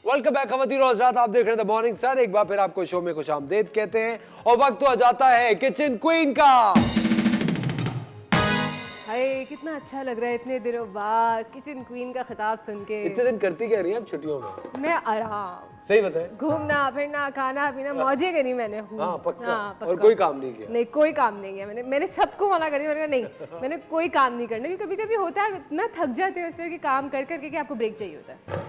वेलकम बैक खवातीन और हज़रात, आप देख रहे हैं द मॉर्निंग स्टार। एक बार फिर आपको शो में खुशामदीद कहते हैं और वक्त हो जाता है किचन क्वीन का। हाय कितना अच्छा लग रहा है इतने दिनों बाद किचन क्वीन का खिताब सुन के। इतने दिन करती क्या रही हैं आप छुट्टियों में? मैं आराम, सही बताएं। घूमना फिरना, खाना पीना, मौजें करी मैंने। हाँ पक्का। और कोई काम नहीं किया? नहीं, कोई काम नहीं किया मैंने सबको मना कर दिया। मैंने कहा नहीं, मैंने कोई काम नहीं करना, क्योंकि कभी कभी होता है इतना थक जाते हैं उस तरह के काम कर करके कि आपको ब्रेक चाहिए होता है।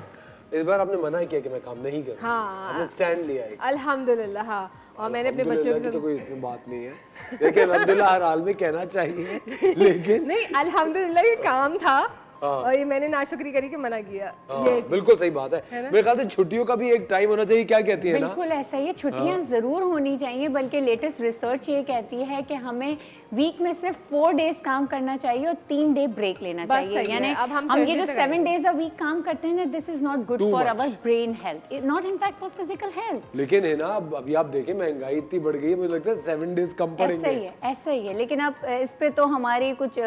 इस बार आपने मना किया कि मैं काम नहीं करूँ। हाँ। आपने स्टैंड लिया है। अल्हम्दुलिल्लाह। हाँ, और मैंने अपने बच्चों अल्हम्दुलिल्लाह की तो के कोई इसमें बात नहीं है, लेकिन अल्हम्दुलिल्लाह हर हाल में कहना चाहिए। लेकिन नहीं, अल्हम्दुलिल्लाह ये काम था और ये मैंने नाशुक्री करी कि मना किया। ये बिल्कुल सही बात है। मेरे ख्याल से छुट्टियों का भी एक टाइम होना चाहिए, क्या कहती है ना? बिल्कुल ऐसा ही है, छुट्टियां जरूर होनी चाहिए, बल्कि लेटेस्ट रिसर्च ये कहती है कि हमें वीक में सिर्फ 4 डेज काम करना चाहिए और 3 डे ब्रेक लेना बस चाहिए। सही है। यानी अब हम हम ये Thursday जो से 7 डेज अ वीक काम करते हैं ना, this is not good Too for much. Our brain health, not in fact for physical health. लेकिन है ना, अभी आप देखें महंगाई इतनी बढ़ गई है, मुझे लगता है 7 डेज कम ऐसा पड़ेंगे। ही है, ऐसा ही है। लेकिन अब इस पे तो हमारी कुछ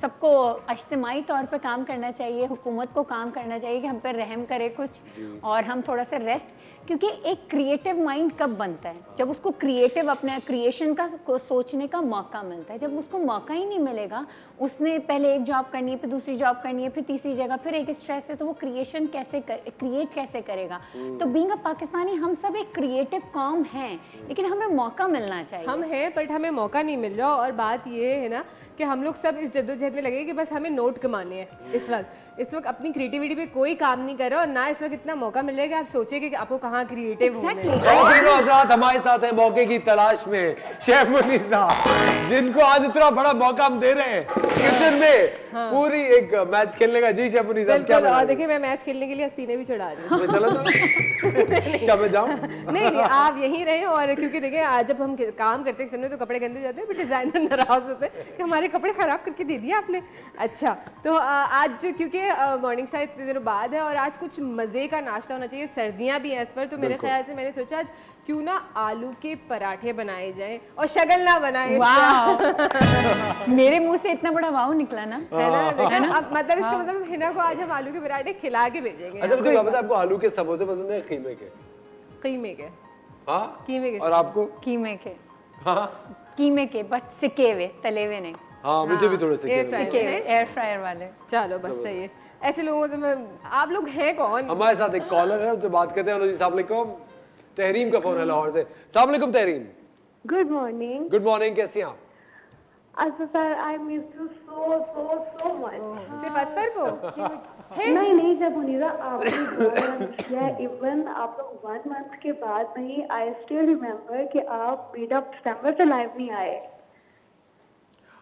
सबको इज्तिमाई तौर पे काम करना चाहिए, हुकूमत को काम करना चाहिए कि हम पे रहम करे कुछ और हम थोड़ा सा रेस्ट, क्योंकि एक क्रिएटिव माइंड कब बनता है? जब उसको क्रिएटिव अपने क्रिएशन का सोचने का मौका मिलता है। जब उसको मौका ही नहीं मिलेगा, उसने पहले एक जॉब करनी है, फिर दूसरी जॉब करनी है, फिर तीसरी जगह, फिर एक स्ट्रेस है, तो वो क्रिएशन क्रिएट कैसे करेगा? तो बीइंग अ पाकिस्तानी हम सब एक क्रिएटिव कौम हैं, लेकिन हमें मौका मिलना चाहिए। हम हैं बट हमें मौका नहीं मिल रहा। और बात ये है ना कि हम लोग सब इस जद्दोजहद में लगे कि बस हमें नोट कमाने हैं। इस वक्त अपनी क्रिएटिविटी पे कोई काम नहीं कर रहा और ना इस वक्त इतना मौका मिल रहा है कि आप सोचिए कि आपको कहाँ क्रिएटिव होना है। Exactly. खवातीन और हज़रात, हमारे साथ है मौके की तलाश में शेफ मुनीसा, जिनको आज इतना बड़ा मौका हम दे रहे हैं किचन में पूरी एक मैच खेलने का। जी शेफ मुनीसा, क्या बिल्कुल। बना और रही देखिए मैं मैच खेलने के लिए हस्तीने भी चढ़ा रही हूँ। हैं? चलो तो क्या मैं जाऊं? नहीं नहीं, आप यहीं रहे। और क्योंकि देखिए आज जब हम काम करते हैं किचन में तो कपड़े गंदे जाते हैं, फिर डिजाइनर नाराज होते हैं कि हमारे कपड़े खराब करके दे दिया आपने। अच्छा, तो आज क्योंकि मॉर्निंग स्टार इतने दिनों बाद है और आज कुछ मजे का नाश्ता होना चाहिए, सर्दियां भी हैं इस पर, तो मेरे ख्याल से मैंने सोचा आज क्यों ना आलू के पराठे बनाए जाएं और शगल ना बनाए। वाह मेरे मुंह से इतना बड़ा वाव निकला ना, है ना? देखा? अब मतलब इसका मतलब हिना को आज हम आलू के पराठे खिला के भेजेंगे। अच्छा मुझे पता है आपको आलू के समोसे पसंद है कीमे के? कीमे के। हाँ कीमे के। और आपको? कीमे के, हाँ कीमे के, बट सिके हुए, तले हुए नहीं, हाँ मुझे भी थोड़े से एयर कीमे। फ्रायर सिके हुए, है? एयर फ्रायर वाले। चलो बस सही है। ऐसे लोगों से मैं, आप लोग हैं कौन? हमारे साथ एक कॉलर है, उनसे बात करते हैं। हेलो जी, अस्सलाम वालेकुम। तहरीम का फोन है लाहौर से। अस्सलाम वालेकुम Tahreem. Good morning. Good morning, कैसी हैं आप? अच्छा sir, I miss you so much. सिर्फ असफर को? नहीं जब मुनीरा आपने इवन आप लोग 1 मंथ के बाद नहीं, आई स्टिल रिमेम्बर कि आप मिड ऑफ दिसंबर से लाइव नहीं आए।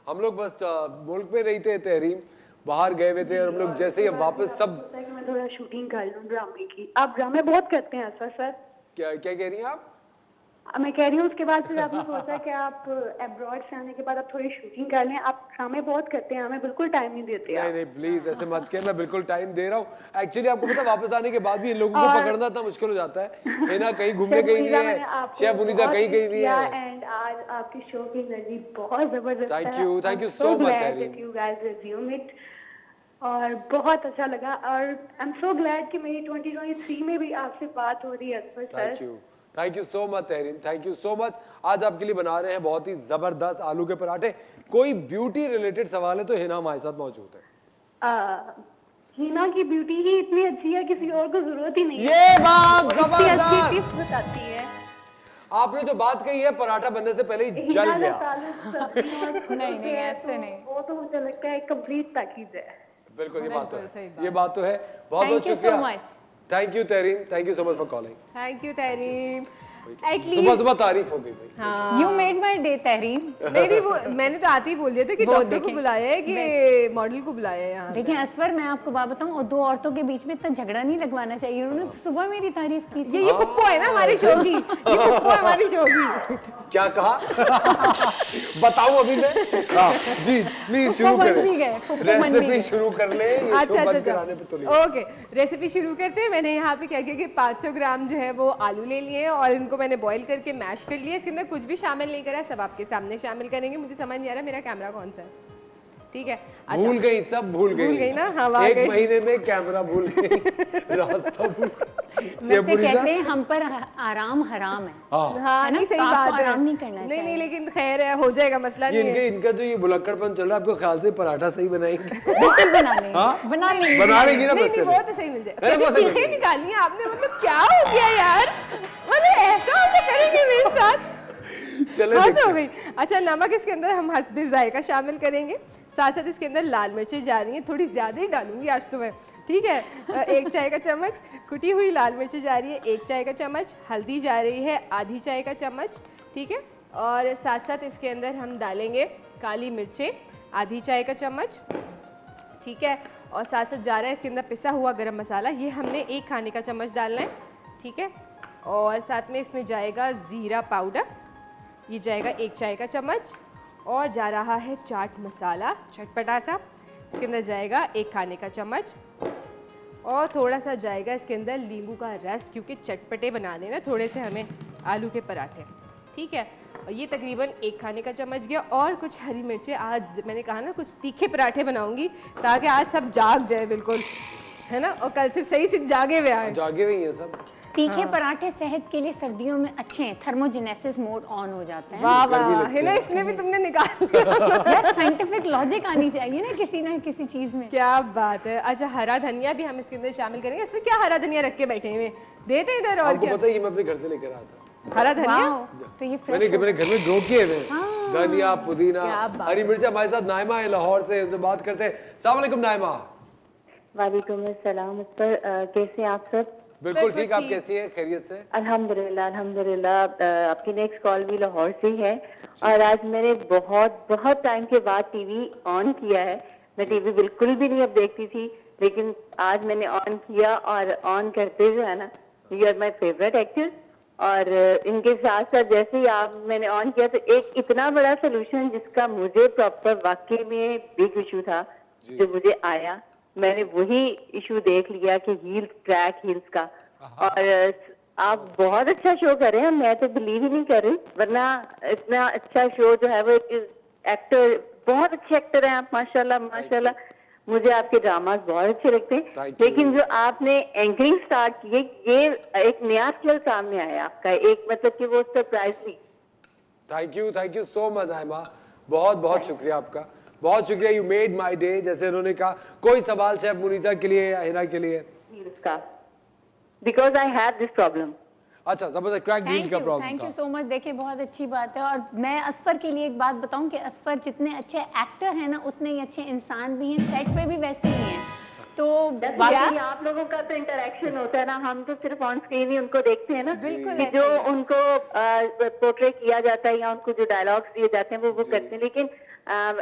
हम लोग बस मुल्क में नहीं थे तहरीम, बाहर गए हुए थे और हम लोग जैसे ही वापस सब मैं थोड़ा शूटिंग कर लूं ड्रामे की। आप ड्रामे बहुत करते हैं असफर सर। क्या क्या कह रही हैं आप? मैं कह रही हूँ उसके बाद फिर आपने सोचा कि आप अब्रॉड से आने के बाद आप थोड़ी शूटिंग कर लें। आप ड्रामे बहुत करते हैं, हमें बिल्कुल टाइम नहीं देते नहीं आप। नहीं प्लीज ऐसे मत कहिए, मैं बिल्कुल टाइम दे रहा हूँ। एक्चुअली आपको पता है वापस आने के बाद भी इन लोगों को पकड़ना इतना मुश्किल हो जाता है। हिना कहीं घूमने गई हुई है, शेफ मुनीसा कहीं गई हुई है। एंड आज आपकी शो की एनर्जी बहुत जबरदस्त है। Thank you so much, Tareen. You guys resume it और बहुत अच्छा लगा और आई एम सो ग्लैड कि मेरी 2023 में भी आपसे बात हो रही है Asfar sir. Thank you so much Tahreen, thank you so much. आज आपके लिए बना रहे हैं बहुत ही जबरदस्त आलू के पराठे। कोई ब्यूटी रिलेटेड सवाल है तो हिना हमारे साथ मौजूद है। हिना की ब्यूटी ही इतनी अच्छी है, किसी और को जरूरत ही नहीं है। ये बात वो इतनी अच्छी जबरदस्त, टिप्स बताती है। आपने जो बात कही है पराठा बनने से पहले ही जल हिना का गया। ताल्लुक सब्जियों और फलों नहीं, से है, ऐसे तो नहीं। वो तो मुझे लगता है कंप्लीट पैकेज है। बिल्कुल ये बात तो बिल्कुल सही है, बात। ये बात तो है। बहुत बहुत Thank you so शुक्रिया। much. Thank you Tahreen, thank you so much for calling. Thank you Tahreen. सुबह एटलीस्ट सुबह तारीफ हो गई भाई। You made my day Tahreen. नहीं वो मैंने तो आते ही बोल दिया था कि वो डॉक्टर को देखें। बुलाया है कि मॉडल को बुलाया है यहाँ पे। देखिए असफर, मैं आपको बात बताऊं, और दो औरतों के बीच में इतना झगड़ा नहीं लगवाना चाहिए। उन्होंने तो सुबह मेरी तारीफ की थी। ये पुप्पो है ना हमारी शो की, ये पुप्पो है हमारी शो की। क्या कहा? बताऊं अभी मैं? हाँ, जी प्लीज शुरू बन करें। भी गए, पुप्पो बन भी रेसिपी गए। शुरू कर ले, ये शो अच्छा बंद अच्छा कराने पे तो नहीं। ओके, रेसिपी शुरू करते हैं। मैंने यहाँ पे क्या किया कि 500 ग्राम जो है वो आलू ले लिए हैं और इनको मैंने बॉईल करके मैश कर लिया। इसके अंदर कुछ भी शामिल नहीं करा, सब आपके सामने शामिल करेंगे। मुझे समझ नहीं आ रहा मेरा कैमरा कौन सा है, ठीक है? भूल गई, सब भूल गई ना? हाँ, वाह एक गई। महीने में कैमरा भूल गई, रास्ता भूल वैसे कहते हैं हम पर आराम हराम है। हाँ है ना? नहीं सही तो आपको बात है। आराम नहीं करना नहीं चाहिए। नहीं लेकिन खैर है, हो जाएगा, मसला ये नहीं है। इनका जो ये बुलक्कड़पन चल रहा है, आपको ख्याल से पराठा सही बनाएंगे? बिल्कुल बना लेंगे, हाँ? बना लेंगे। बना लेंगी ना नहीं बच्चे? नहीं वो तो सही मिल जाएगा। अरे वो सही मिल चीखें जाएगा। निकाली हैं आपने, मतलब क्या हो गया यार, मतलब ऐसा आप करेंगे मेरे साथ? चले हाँ देखते तो हो हैं। गई। अच्छा नमक इसके अंदर हम हस्बे जायका शामिल करेंगे। साथ साथ इसके अंदर लाल मिर्चें जा रही हैं, थोड़ी ज्यादा ही डालूंगी आज तो मैं, ठीक है? 1 चाय का चम्मच कुटी हुई लाल मिर्चें जा रही है, 1 चाय का चम्मच हल्दी जा रही है, आधी चाय का चम्मच, ठीक है? और साथ साथ इसके अंदर हम डालेंगे काली मिर्चें, आधी चाय का चम्मच, ठीक है? और साथ साथ जा रहा है इसके अंदर पिसा हुआ गरम मसाला, ये हमने 1 खाने का चम्मच डालना है, ठीक है? और साथ में इसमें जाएगा ज़ीरा पाउडर, ये जाएगा 1 चाय का चम्मच। और जा रहा है चाट मसाला चटपटा सा, इसके अंदर जाएगा 1 खाने का चम्मच। और थोड़ा सा जाएगा इसके अंदर नींबू का रस, क्योंकि चटपटे बनाने ना थोड़े से हमें आलू के पराठे, ठीक है? और ये तकरीबन 1 खाने का चम्मच गया। और कुछ हरी मिर्चें, आज मैंने कहा ना कुछ तीखे पराठे बनाऊंगी ताकि आज सब जाग जाए बिल्कुल, है ना? और कल से सही से जागे हुए आए। जागे हुई हैं सब। तीखे पराठे सेहत के लिए सर्दियों में अच्छे हैं, थर्मोजेनेसिस मोड ऑन हो जाता है। वाह गर्मी वाह, लगती है ना? है। इसमें भी तुमने निकाल लिया। यार साइंटिफिक लॉजिक आनी चाहिए ना किसी चीज में। क्या बात है। अच्छा हरा धनिया भी हम इसके अंदर शामिल करेंगे। इसमें क्या हरा धनिया रख के बैठे हुए, देते इधर और आपको क्या? पता है ये मैं अपने घर से लेकर आया था। हरा धनिया वाओ, तो ये मैंने फ्रेश मेरे घर में ग्रो किए हुए हैं। धनिया, पुदीना, क्या बात हरी मिर्च। हमारे साथ नाइमा है लाहौर से, उनसे बात करते हैं। अस्सलाम वालेकुम नाइमा। वालेकुम अस्सलाम सर, कैसे हैं आप सब? बिल्कुल ठीक, आप ठीक। कैसी हैं? खैरियत से? अल्हम्दुलिल्लाह अल्हम्दुलिल्लाह। आपकी नेक्स्ट कॉल भी लाहौर से ही है और आज मैंने बहुत टाइम के बाद टीवी ऑन किया है। मैं टीवी बिल्कुल भी नहीं अब देखती थी, लेकिन आज मैंने ऑन किया और ऑन करते जो है ना, you are my favourite actor. और इनके साथ साथ जैसे ही मैंने ऑन किया तो एक इतना बड़ा सोल्यूशन जिसका मुझे प्रॉपर वाकई में बिग इशू था जो मुझे आया, मैंने वही इशू देख लिया कि हील्स, ट्रैक हील्स का। और आप बहुत अच्छा शो कर रहे हैं, मैं तो बिलीव ही नहीं कर रही, वरना इतना अच्छा शो जो है वो एक एक्टर, बहुत अच्छे एक्टर हैं आप, माशाल्लाह माशाल्लाह। मुझे आपके ड्रामास बहुत अच्छे लगते हैं, Thank you. लेकिन जो आपने एंकरिंग स्टार्ट की, ये एक नया स्किल सामने आया आपका, एक मतलब कि वो सरप्राइज थी। Thank you so much Naima, बहुत बहुत शुक्रिया आपका, बहुत शुक्रिया। You made my day. जैसे उन्होंने कहा, कोई सवाल शेफ मुनीसा के लिए या हिना के लिए? का because I have this problem. अच्छा, जबरदस्त क्रैक डील का प्रॉब्लम थैंक यू था। So much. देखिए बहुत अच्छी बात है। और मैं असफर के लिए एक बात बताऊं कि असफर जितने अच्छे एक्टर हैं ना, उतने ही अच्छे इंसान भी हैं, सेट पे भी वैसे ही हैं। तो बाकी आप लोगों का तो इंटरेक्शन होता है ना, हम तो सिर्फ ऑन स्क्रीन ही उनको देखते हैं ना, बिल्कुल कि जो उनको पोर्ट्रे किया जाता है या उनको जो डायलॉग्स दिए जाते हैं वो करते हैं, लेकिन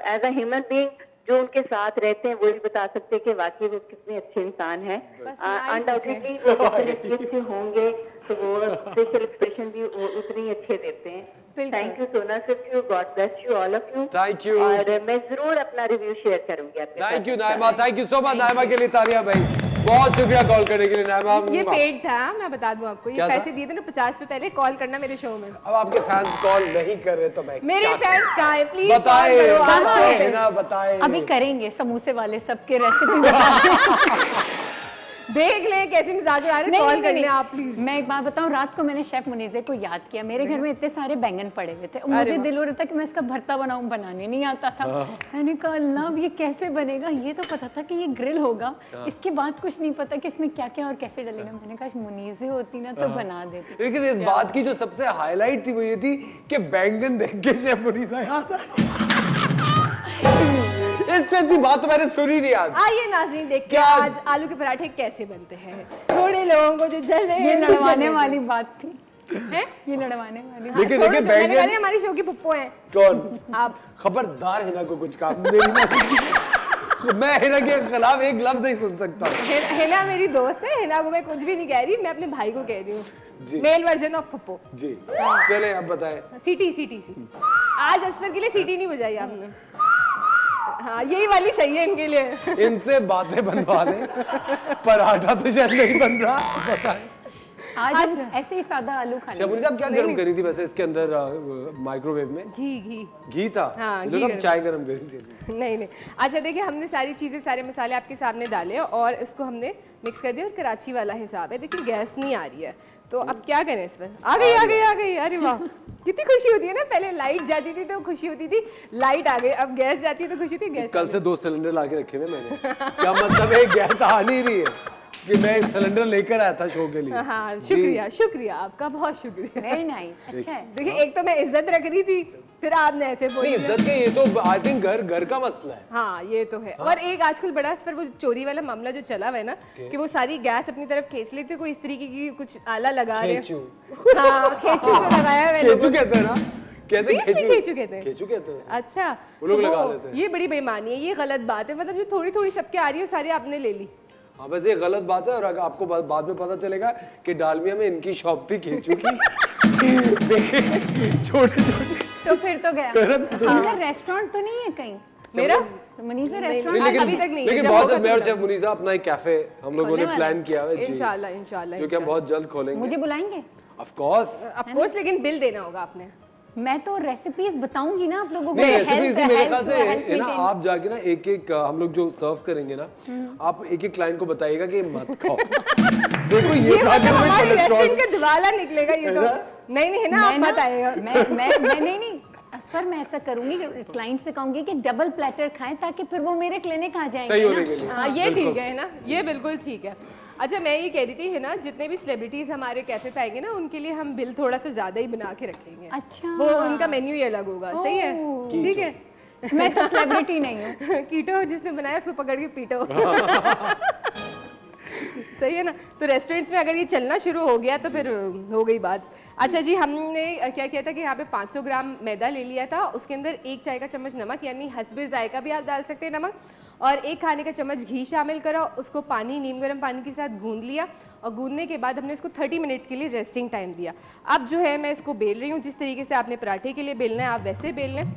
एज अ ह्यूमन बीइंग जो उनके साथ रहते हैं वही बता सकते हैं कि वाकई वो कितने अच्छे इंसान हैं। अनडाउटेडली वो जैसे से होंगे तो वो फेशियल एक्सप्रेशन भी वो उतने ही अच्छे देते हैं। थैंक यू सोना sister, God bless you all of you. Thank you. और मैं जरूर अपना रिव्यू शेयर करूंगी आपके साथ। Thank you Naima, thank you so much Naima के लिए तालियां भाई, बहुत शुक्रिया कॉल करने के लिए नाइमा। ये पेड था, मैं बता दूं आपको, ये क्या था? पैसे दिए थे ना 50 पे, पहले कॉल करना मेरे शो में। अब आपके फैंस कॉल नहीं कर रहे तो मैं मेरे क्या फैंस कहाँ है, प्लीज बताए, करो आप। बताए ना, बताए। अभी करेंगे समोसे वाले सबके रेसिपी देख लें कैसे मजाक उड़ा रहे, कॉल कर लें आप प्लीज। मैं एक बात बताऊं, रात को मैंने शेफ मुनीजे को याद किया, मेरे घर में इतने सारे बैंगन पड़े हुए थे, मुझे वाह। दिल हो रहा था कि मैं इसका भरता बनाऊं, बनाने नहीं आता था। मैंने कहा अल्लाह ये कैसे बनेगा, ये तो पता था कि ये ग्रिल होगा, इसके बाद कुछ नहीं पता कि इसमें क्या क्या और कैसे डलेगा। मैंने कहा मुनीजे होती ना तो बना देती। लेकिन इस बात की जो सबसे हाईलाइट थी वो ये थी कि बैंगन देख के शेफ मुनीसा याद आया। इससे अच्छी बात तो मैंने सुनी नहीं आज। आइए नाज़रीन देखते क्या हैं आज? आज आलू के पराठे कैसे बनते हैं। थोड़े लोगों को जो जल रहे ये हैं, लड़वाने वाली बात थी, हैं? ये लड़वाने वाली बात। लेकिन छोड़ो, देखिए मैंने कहा बैंगन हमारी शो की पुप्पो हैं कौन, आप। खबरदार हिना को कुछ काम मेरी मैं हिना के खिलाफ एक लफ्ज नहीं सुन सकता। हिना मेरी दोस्त है, हिना को मैं कुछ भी नहीं कह रही, मैं अपने भाई को कह रही जी। हूँ, मेल वर्जन ऑफ पुप्पो। जी चले अब बताएं। सीटी सीटी सी आज असफर के लिए सीटी नहीं बजाई आपने। हाँ यही वाली सही है इनके लिए। इनसे बातें बनवा लें, पराठा तो शायद नहीं बन रहा। बताएं आज हम ऐसे ही सादा आलू खाने। शबुनी साहब क्या गर्म करी थी वैसे इसके अंदर माइक्रोवेव में? घी घी था? हाँ, मुझे घी लगा गर्म। चाय गर्म करी थी। नहीं नहीं। अच्छा देखिए, हमने सारी चीज़ें सारे मसाले आपके सामने डाले और इसको हमने मिक्स कर दिया, और कराची वाला हिसाब है, देखिए गैस नहीं आ रही है, तो अब क्या करें इस पर? आ गई आ गई आ गई, अरे वाह कितनी खुशी होती है ना, पहले लाइट जाती थी तो खुशी होती थी, लाइट आ गई, अब गैस जाती है तो खुशी थी गैस। कल से 2 सिलेंडर ला के रखे हुए मैंने। क्या मतलब है, गैस आ नहीं रही है कि मैं सिलेंडर लेकर आया था शो के लिए। हाँ जी। शुक्रिया शुक्रिया आपका, बहुत शुक्रिया। वेरी नाइस, अच्छा है। देखिए एक तो मैं इज्जत रख रही थी, फिर आपने ऐसे बोल नहीं दिया। इज्जत के, ये तो आई थिंक घर का मसला है। हाँ ये तो है। और एक आजकल बड़ा इस पर वो चोरी वाला मामला जो चला हुआ है ना, कि वो सारी गैस अपनी तरफ खींच लेते, कोई इस तरीके की कुछ आला लगा रहे खेचू। हैं। हाँ खेचू जो लगाया है खेचू कहते हैं ना, कहते हैं Seriously खेचू कहते हैं? खेचू कहते हैं उसे। अच्छा वो लोग तो लगा लेते हैं। ये बड़ी बेईमानी है, ये गलत बात है, मतलब जो थोड़ी थोड़ी सबके आ रही है सारी आपने ले ली। हाँ बस ये गलत बात है, और अगर आपको बाद में पता चलेगा कि डालमिया में इनकी शॉप थी खेचू की। छोटे छोटे तो फिर तो गया। तो इनका रेस्टोरेंट तो नहीं है कहीं? मेरा मुनीसा नहीं, रेस्टोरेंट लेकिन अभी तक नहीं है, लेकिन जब बहुत होगा जल्द मैं तो और शेफ मुनीसा अपना एक कैफे हम लोगों ने खोलने प्लान किया है जी, इंशाल्लाह इंशाल्लाह जो कि हम बहुत जल्द खोलेंगे। मुझे बुलाएंगे? Of course. ऑफ कोर्स, लेकिन बिल देना होगा आपने। मैं तो रेसिपीज बताऊंगी ना आप लोगों को। नहीं रेसिपीज हेल्थ- नहीं, मेरे हेल्थ- ख्याल से हेल्थ है ना, maintain- आप जाके ना एक एक हम लोग जो सर्व करेंगे ना, आप एक एक क्लाइंट को बताइएगा कि मत खाओ। देखो ये मतलब खाकर मैं हमारे कोलेस्ट्रॉल रेस्टोरेंट का दिवाला निकलेगा ये तो। है ना? नहीं नहीं है ना, आप मत आएगा। मैं नहीं असफर, मैं ऐसा करूंगी, क्लाइंट से कहूंगी कि डबल प्लेटर खाएं ताकि फिर वो मेरे क्लिनिक आ जाएंगे सही ना। होने के लिए। हाँ ये बिल्कुल। ठीक है ना, ये बिल्कुल ठीक है। अच्छा मैं ये कह रही थी है ना, जितने भी सेलिब्रिटीज हमारे कैफे पे आएंगे ना, उनके लिए हम बिल थोड़ा सा ज्यादा ही बना के रखेंगे। अच्छा। वो उनका मेन्यू ही अलग होगा, सही है? ओह। ठीक है। मैं तो सेलिब्रिटी नहीं हूँ। कीटो जिसने बनाया उसको पकड़ के पीटो। सही है ना? तो रेस्टोरेंट्स में अगर ये चलना शुरू हो गया तो फिर हो गई बात। अच्छा जी, हमने क्या किया था कि यहाँ पे 500 ग्राम मैदा ले लिया था, उसके अंदर 1 चाय का चम्मच नमक, यानी हस्बे जायका भी आप डाल सकते हैं नमक, और 1 खाने का चम्मच घी शामिल करा, उसको पानी नीम गर्म पानी के साथ गूंद लिया, और गूंदने के बाद हमने इसको 30 मिनट्स के लिए रेस्टिंग टाइम दिया। अब जो है मैं इसको बेल रही हूँ, जिस तरीके से आपने पराठे के लिए बेलना है आप वैसे बेल लें,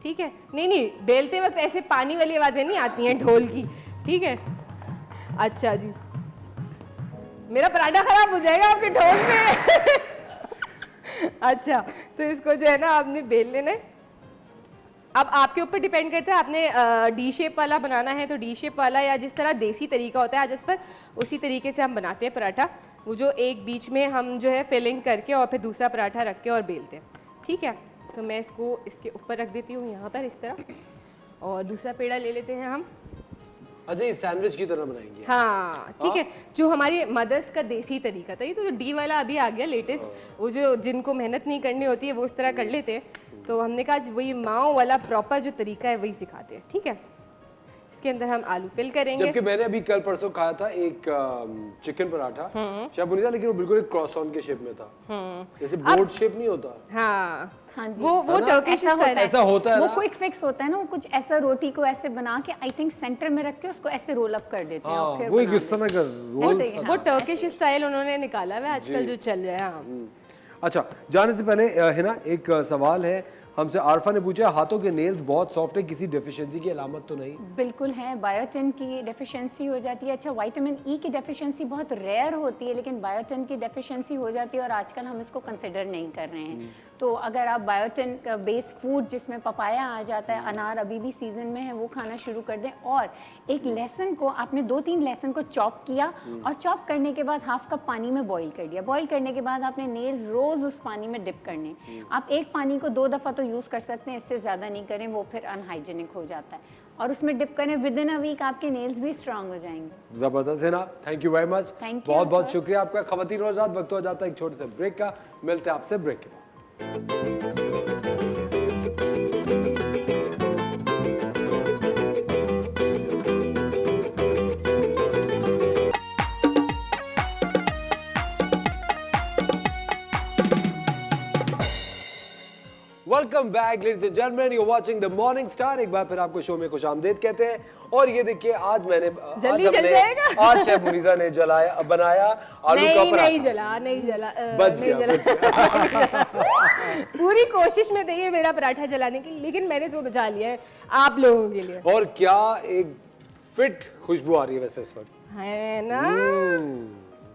ठीक है? नहीं बेलते वक्त ऐसे पानी वाली आवाज़ें नहीं आती हैं ढोल की, ठीक है? अच्छा जी, मेरा पराठा खराब हो जाएगा आपके ढोल में। अच्छा तो इसको जो है ना आपने बेल लेना है। अब आपके ऊपर डिपेंड करता है, आपने डी शेप वाला बनाना है तो डी शेप वाला, या जिस तरह देसी तरीका होता है आज इस पर, उसी तरीके से हम बनाते हैं पराठा। वो जो एक बीच में हम जो है फिलिंग करके और फिर दूसरा पराठा रख के और बेलते हैं, ठीक है? तो मैं इसको इसके ऊपर रख देती हूँ यहाँ पर इस तरह, और दूसरा पेड़ा ले लेते हैं हम। अच्छा ये सैंडविच की तरह बनाएंगे? हाँ ठीक है, जो हमारी मदर्स का देसी तरीका था। ये तो जो डी वाला अभी आ गया लेटेस्ट, वो जो जिनको मेहनत नहीं करनी होती है वो उस तरह कर लेते हैं, तो हमने कहा वही माओ वाला प्रॉपर जो तरीका है वही सिखाते हैं, ठीक है? इसके अंदर हम आलू फिल करेंगे। जबकि मैंने अभी कल परसों खाया था एक चिकन पराठा, शायद नहीं था लेकिन वो बिल्कुल एक क्रॉसऑन के शेप में था, जैसे बोर्ड शेप नहीं होता। हाँ हाँ जी, वो टर्किश स्टाइल है। ऐसा होता है वो ना, क्विक फिक्स होता है ना, वो कुछ ऐसा रोटी को ऐसे बना के आई थिंक सेंटर में रख के उसको ऐसे रोल अप कर देते हैं और फिर वो एक बना इस तरह का रोल ऐसे ही, वो टर्किश स्टाइल उन्होंने निकाला हुआ है आजकल जो चल रहा है। हाँ अच्छा, जाने से पहले है ना एक सवाल है हमसे, आरफा ने पूछा हाथों के नेल्स बहुत सॉफ्ट है, किसी डेफिशिएंसी की अलामत तो नहीं? बिल्कुल है, बायोटिन की डेफिशिएंसी हो जाती है। अच्छा, विटामिन ई की डेफिशिएंसी बहुत रेयर होती है लेकिन बायोटिन की डेफिशिएंसी हो जाती है और आजकल हम इसको कंसिडर नहीं कर रहे हैं। तो अगर आप बायोटिन का बेस्ड फूड जिसमें पपाया आ जाता है, अनार अभी भी सीजन में है, वो खाना शुरू कर दें। और एक लहसुन को आपने 2-3 लहसुन को चॉप किया और चॉप करने के बाद हाफ कप पानी में बॉईल कर दिया। बॉईल करने के बाद आपने नेल्स रोज उस पानी में डिप करने। आप एक पानी को 2 दफ़ा तो यूज़ कर सकते हैं, इससे ज़्यादा नहीं करें, वो फिर अनहाइजीनिक हो जाता है। और उसमें डिप करें, विद इन अ वीक आपके नेल्स भी स्ट्रांग हो जाएंगे। जबरदस्त है ना, thank you very much, Thank you, बहुत बहुत sir. शुक्रिया आपका। खवातीन और हज़रात, वक्त हो जाता है एक छोटे से ब्रेक का, मिलते हैं आपसे ब्रेक के बाद। Welcome back ladies and gentleman, you watching the Morning Star. एक बार फिर आपको शो में खुशामदीद कहते हैं। और ये देखिए आज मैंने जल्दी जल जाएगा। आज शेफ मुनीसा ने बनाया आलू का पराठा। नहीं जला बच गया। पूरी कोशिश में थी मेरा पराठा जलाने की, लेकिन मैंने तो बचा लिया है आप लोगों के लिए। और क्या एक फिट खुशबू आ रही है वैसे इस वक्त, है ना?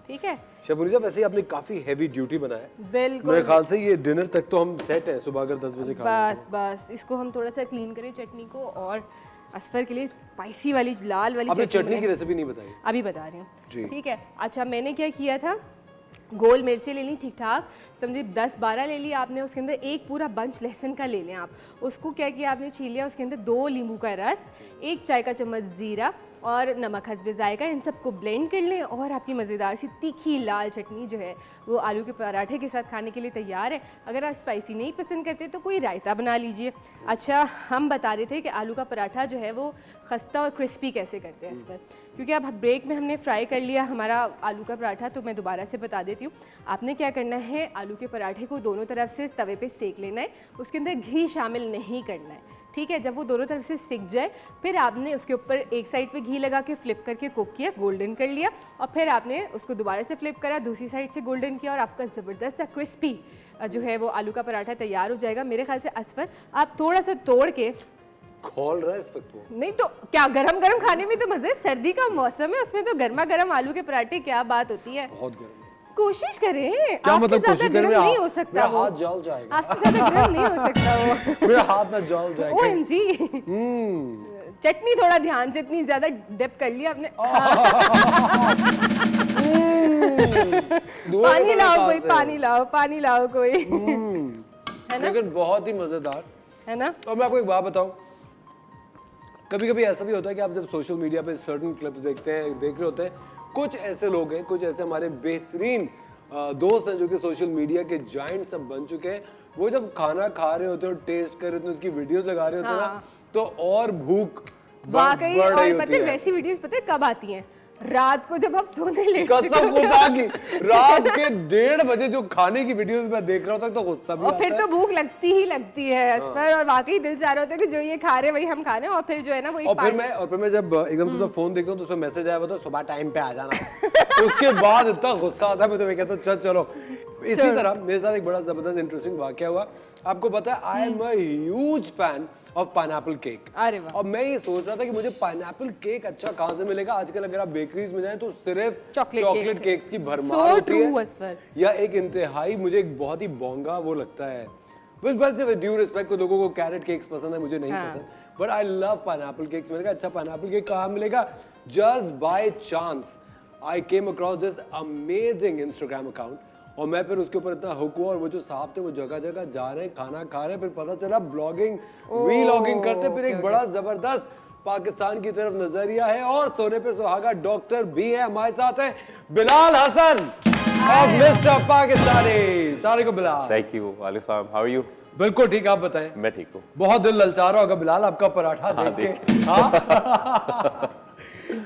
ठीक है, शेफ मुनीसा वैसे ही आपने काफी हैवी ड्यूटी बनाया है। बिल्कुल। मेरे ख्याल से ये डिनर तक तो हम सेट है, सुबह अगर 10 बजे खा बस इसको हम थोड़ा सा क्लीन करें चटनी को, और असफर के लिए स्पाइसी वाली लाल वाली आपने चटनी की बनाई। रेसिपी नहीं बताई। अभी बता रही जी। हूँ, ठीक है। अच्छा, मैंने क्या किया था, गोल मिर्ची ले ली ठीक ठाक, समझे 10-12 ले लिया आपने। उसके अंदर एक पूरा बंच लहसुन का ले लें आप। उसको क्या किया आपने, छील लिया। उसके अंदर 2 नींबू का रस, 1 चाय का चम्मच जीरा और नमक हस्बे जायका, इन सबको ब्लेंड कर लें और आपकी मज़ेदार सी तीखी लाल चटनी जो है वो आलू के पराठे के साथ खाने के लिए तैयार है। अगर आप स्पाइसी नहीं पसंद करते तो कोई रायता बना लीजिए। अच्छा, हम बता रहे थे कि आलू का पराठा जो है वो खस्ता और क्रिस्पी कैसे करते हैं इस पर, क्योंकि अब ब्रेक में हमने फ्राई कर लिया हमारा आलू का पराठा, तो मैं दोबारा से बता देती हूँ। आपने क्या करना है, आलू के पराठे को दोनों तरफ से तवे पे सेक लेना है, उसके अंदर घी शामिल नहीं करना है, ठीक है। जब वो दोनों तरफ से सिक जाए फिर आपने उसके ऊपर एक साइड पे घी लगा के फ्लिप करके कुक किया, गोल्डन कर लिया, और फिर आपने उसको दोबारा से फ्लिप करा, दूसरी साइड से गोल्डन किया, और आपका ज़बरदस्त क्रिस्पी जो है वो आलू का पराठा तैयार हो जाएगा। मेरे ख्याल से असफर आप थोड़ा सा तोड़ के खोल रहा है इस वक्त वो। नहीं तो क्या, गरम गरम खाने में तो मजे, सर्दी का मौसम है, उसमें तो गर्मा गर्म आलू के पराठे क्या बात होती है। बहुत गर्म है। कोशिश करें, क्या आपसे मतलब ज्यादा कोशिश गर्म करें? नहीं हो सकता मेरा वो, हाथ जल जाएगा। आपसे ज्यादा गर्म नहीं हो सकता वो। मेरा हाथ में जल जाएगा। OMG, चटनी थोड़ा ध्यान से, इतनी ज्यादा डिप कर लिया आपने। पानी लाओ कोई, पानी लाओ कोई, है ना? लेकिन बहुत ही मजेदार है ना? और मैं आपको एक बात बताऊं, कभी कभी ऐसा भी होता है कि आप जब सोशल मीडिया पे सर्टेन क्लिप्स देख रहे होते हैं, कुछ ऐसे लोग हैं, कुछ ऐसे हमारे बेहतरीन दोस्त हैं जो कि सोशल मीडिया के जाइंट सब बन चुके हैं। वो जब खाना खा रहे होते हैं और टेस्ट कर रहे होते हैं, उसकी वीडियोस लगा रहे होते हैं ना, तो और भूख वाकई। बढ़ रही और पता होती है है। वैसी वीडियोस पता है कब आती हैं, रात को जब आप सोने लेटते कसम खुदा की, रात के 1:30 बजे जो खाने की वीडियोस मैं देख रहा होता तो गुस्सा भी और आता फिर है। तो भूख लगती ही लगती है इस पर, और वाकई दिल चाह रहा होता है कि जो ये खा रहे वही हम खा रहे हैं, और फिर जो है ना वही और फिर मैं जब एकदम से फोन देखता हूँ तो उसमें मैसेज आया हुआ था सुबह टाइम पे आ जाना। तो उसके बाद इतना गुस्सा आता है, मैं तो मैं कहता हूँ चलो। इसी तरह मेरे साथ एक बड़ा जबरदस्त इंटरेस्टिंग वाकया हुआ। आपको पता है, I am a huge fan of pineapple cake. अरे वाह। और मैं ये सोच रहा था कि मुझे पाइनएप्पल केक अच्छा कहाँ से मिलेगा। आजकल अगर आप बेकरीज में जाएं तो सिर्फ चॉकलेट केक्स की भरमार होती है, या एक इंतहाई मुझे एक बहुत ही बोंगा वो लगता है। विद ड्यू रिस्पेक्ट, को लोगों को कैरेट केक्स पसंद है, मुझे नहीं पसंद, but I love pineapple cakes. मैंने कहा अच्छा पाइनएप्पल केक कहाँ मिलेगा। Just by chance I came across this amazing Instagram account, और मैं फिर उसके ऊपर इतना हुक हुआ, और वो जो साहब थे वो जगह जगह जा रहे हैं, खाना खा रहे हैं, फिर पता चला ब्लॉगिंग वीलॉगिंग करते, फिर एक बड़ा जबरदस्त पाकिस्तान की तरफ नजरिया है। और सोने पे सुहागा डॉक्टर भी है, हमारे साथ है बिलाल हसन ऑफ मिस्टर पाकिस्तानी। अस्सलाम वालेकुम Bilal. Thank you, Alif Saab. How are you? बिल्कुल ठीक, आप बताएं। मैं ठीक हूँ। बहुत दिल ललचा रहा होगा बिलाल आपका पराठा देख के। हाँ?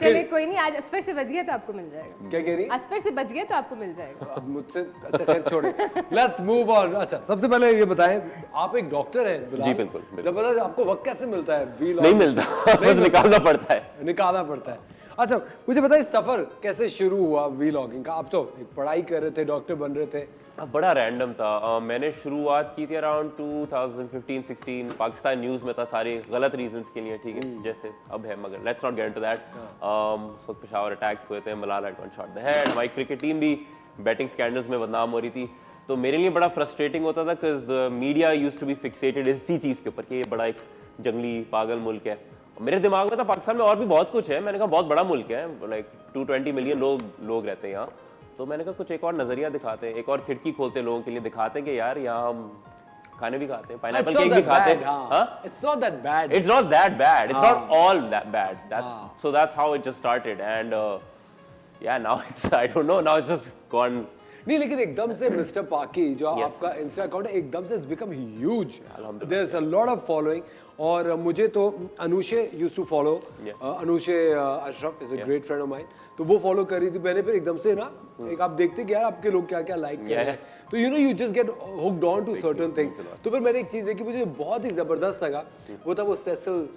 चलिए कोई नहीं, आज असफर से बच गया तो आपको मिल जाएगा। क्या कह रही? असफर से बच गया तो आपको मिल जाएगा। अब मुझसे अच्छा खैर छोड़े, लेट्स मूव ऑन। अच्छा सबसे पहले ये बताएं, आप एक डॉक्टर हैं बिलाल। जी, बिल्कुल। जबरदस्त, आपको वक्त कैसे मिलता है? नहीं मिलता, बस निकालना पड़ता है। निकालना पड़ता है। अच्छा मुझे बताइए सफर कैसे शुरू हुआ वीलॉगिंग का? आप तो एक पढ़ाई कर रहे थे, डॉक्टर बन रहे थे। बड़ा रैंडम था। मैंने शुरुआत की थी अराउंड 2015-16, पाकिस्तान न्यूज़ में था, सारे गलत रीजंस के लिए, ठीक है, जैसे अब है, मगर let's not get into that. उस वक्त पेशावर अटैक्स हुए थे, Malala had one shot the head, हमारी क्रिकेट टीम भी बैटिंग स्कैंडल्स में बदनाम हो रही थी। तो मेरे लिए बड़ा फ्रस्ट्रेटिंग होता था because the media used to be fixated इसी चीज़ के ऊपर कि ये बड़ा एक जंगली पागल मुल्क है। मेरे दिमाग में था पाकिस्तान में और भी बहुत कुछ है, मैंने कहा बहुत बड़ा मुल्क है, लाइक 220 मिलियन लोग रहते हैं यहाँ, तो मैंने कहा कुछ एक और नजरिया दिखाते हैं, एक और खिड़की खोलते हैं लोगों के लिए, दिखाते हैं कि यार यहाँ हम खाने भी खाते हैं, पाइनएप्पल केक भी खाते हैं। हाँ, It's not that bad. it's not that bad, it's not all that bad, so that's how it just started and yeah, now it's, I don't know, now it's just gone. नहीं लेकिन एकदम से mister पाकी जो आपका Insta account है, एकदम से it's become huge. There's a lot of following. और मुझे तो Anushe used to follow, Anushe Ashraf is a great friend of mine, तो वो फॉलो कर रही थी मैंने, फिर एकदम से ना एक आप देखते कि यार आपके लोग क्या क्या लाइक कर रहे हैं, तो you know you just get hooked on to certain things. तो फिर मैंने एक चीज देखी मुझे बहुत ही जबरदस्त लगा, वो था वो सेसल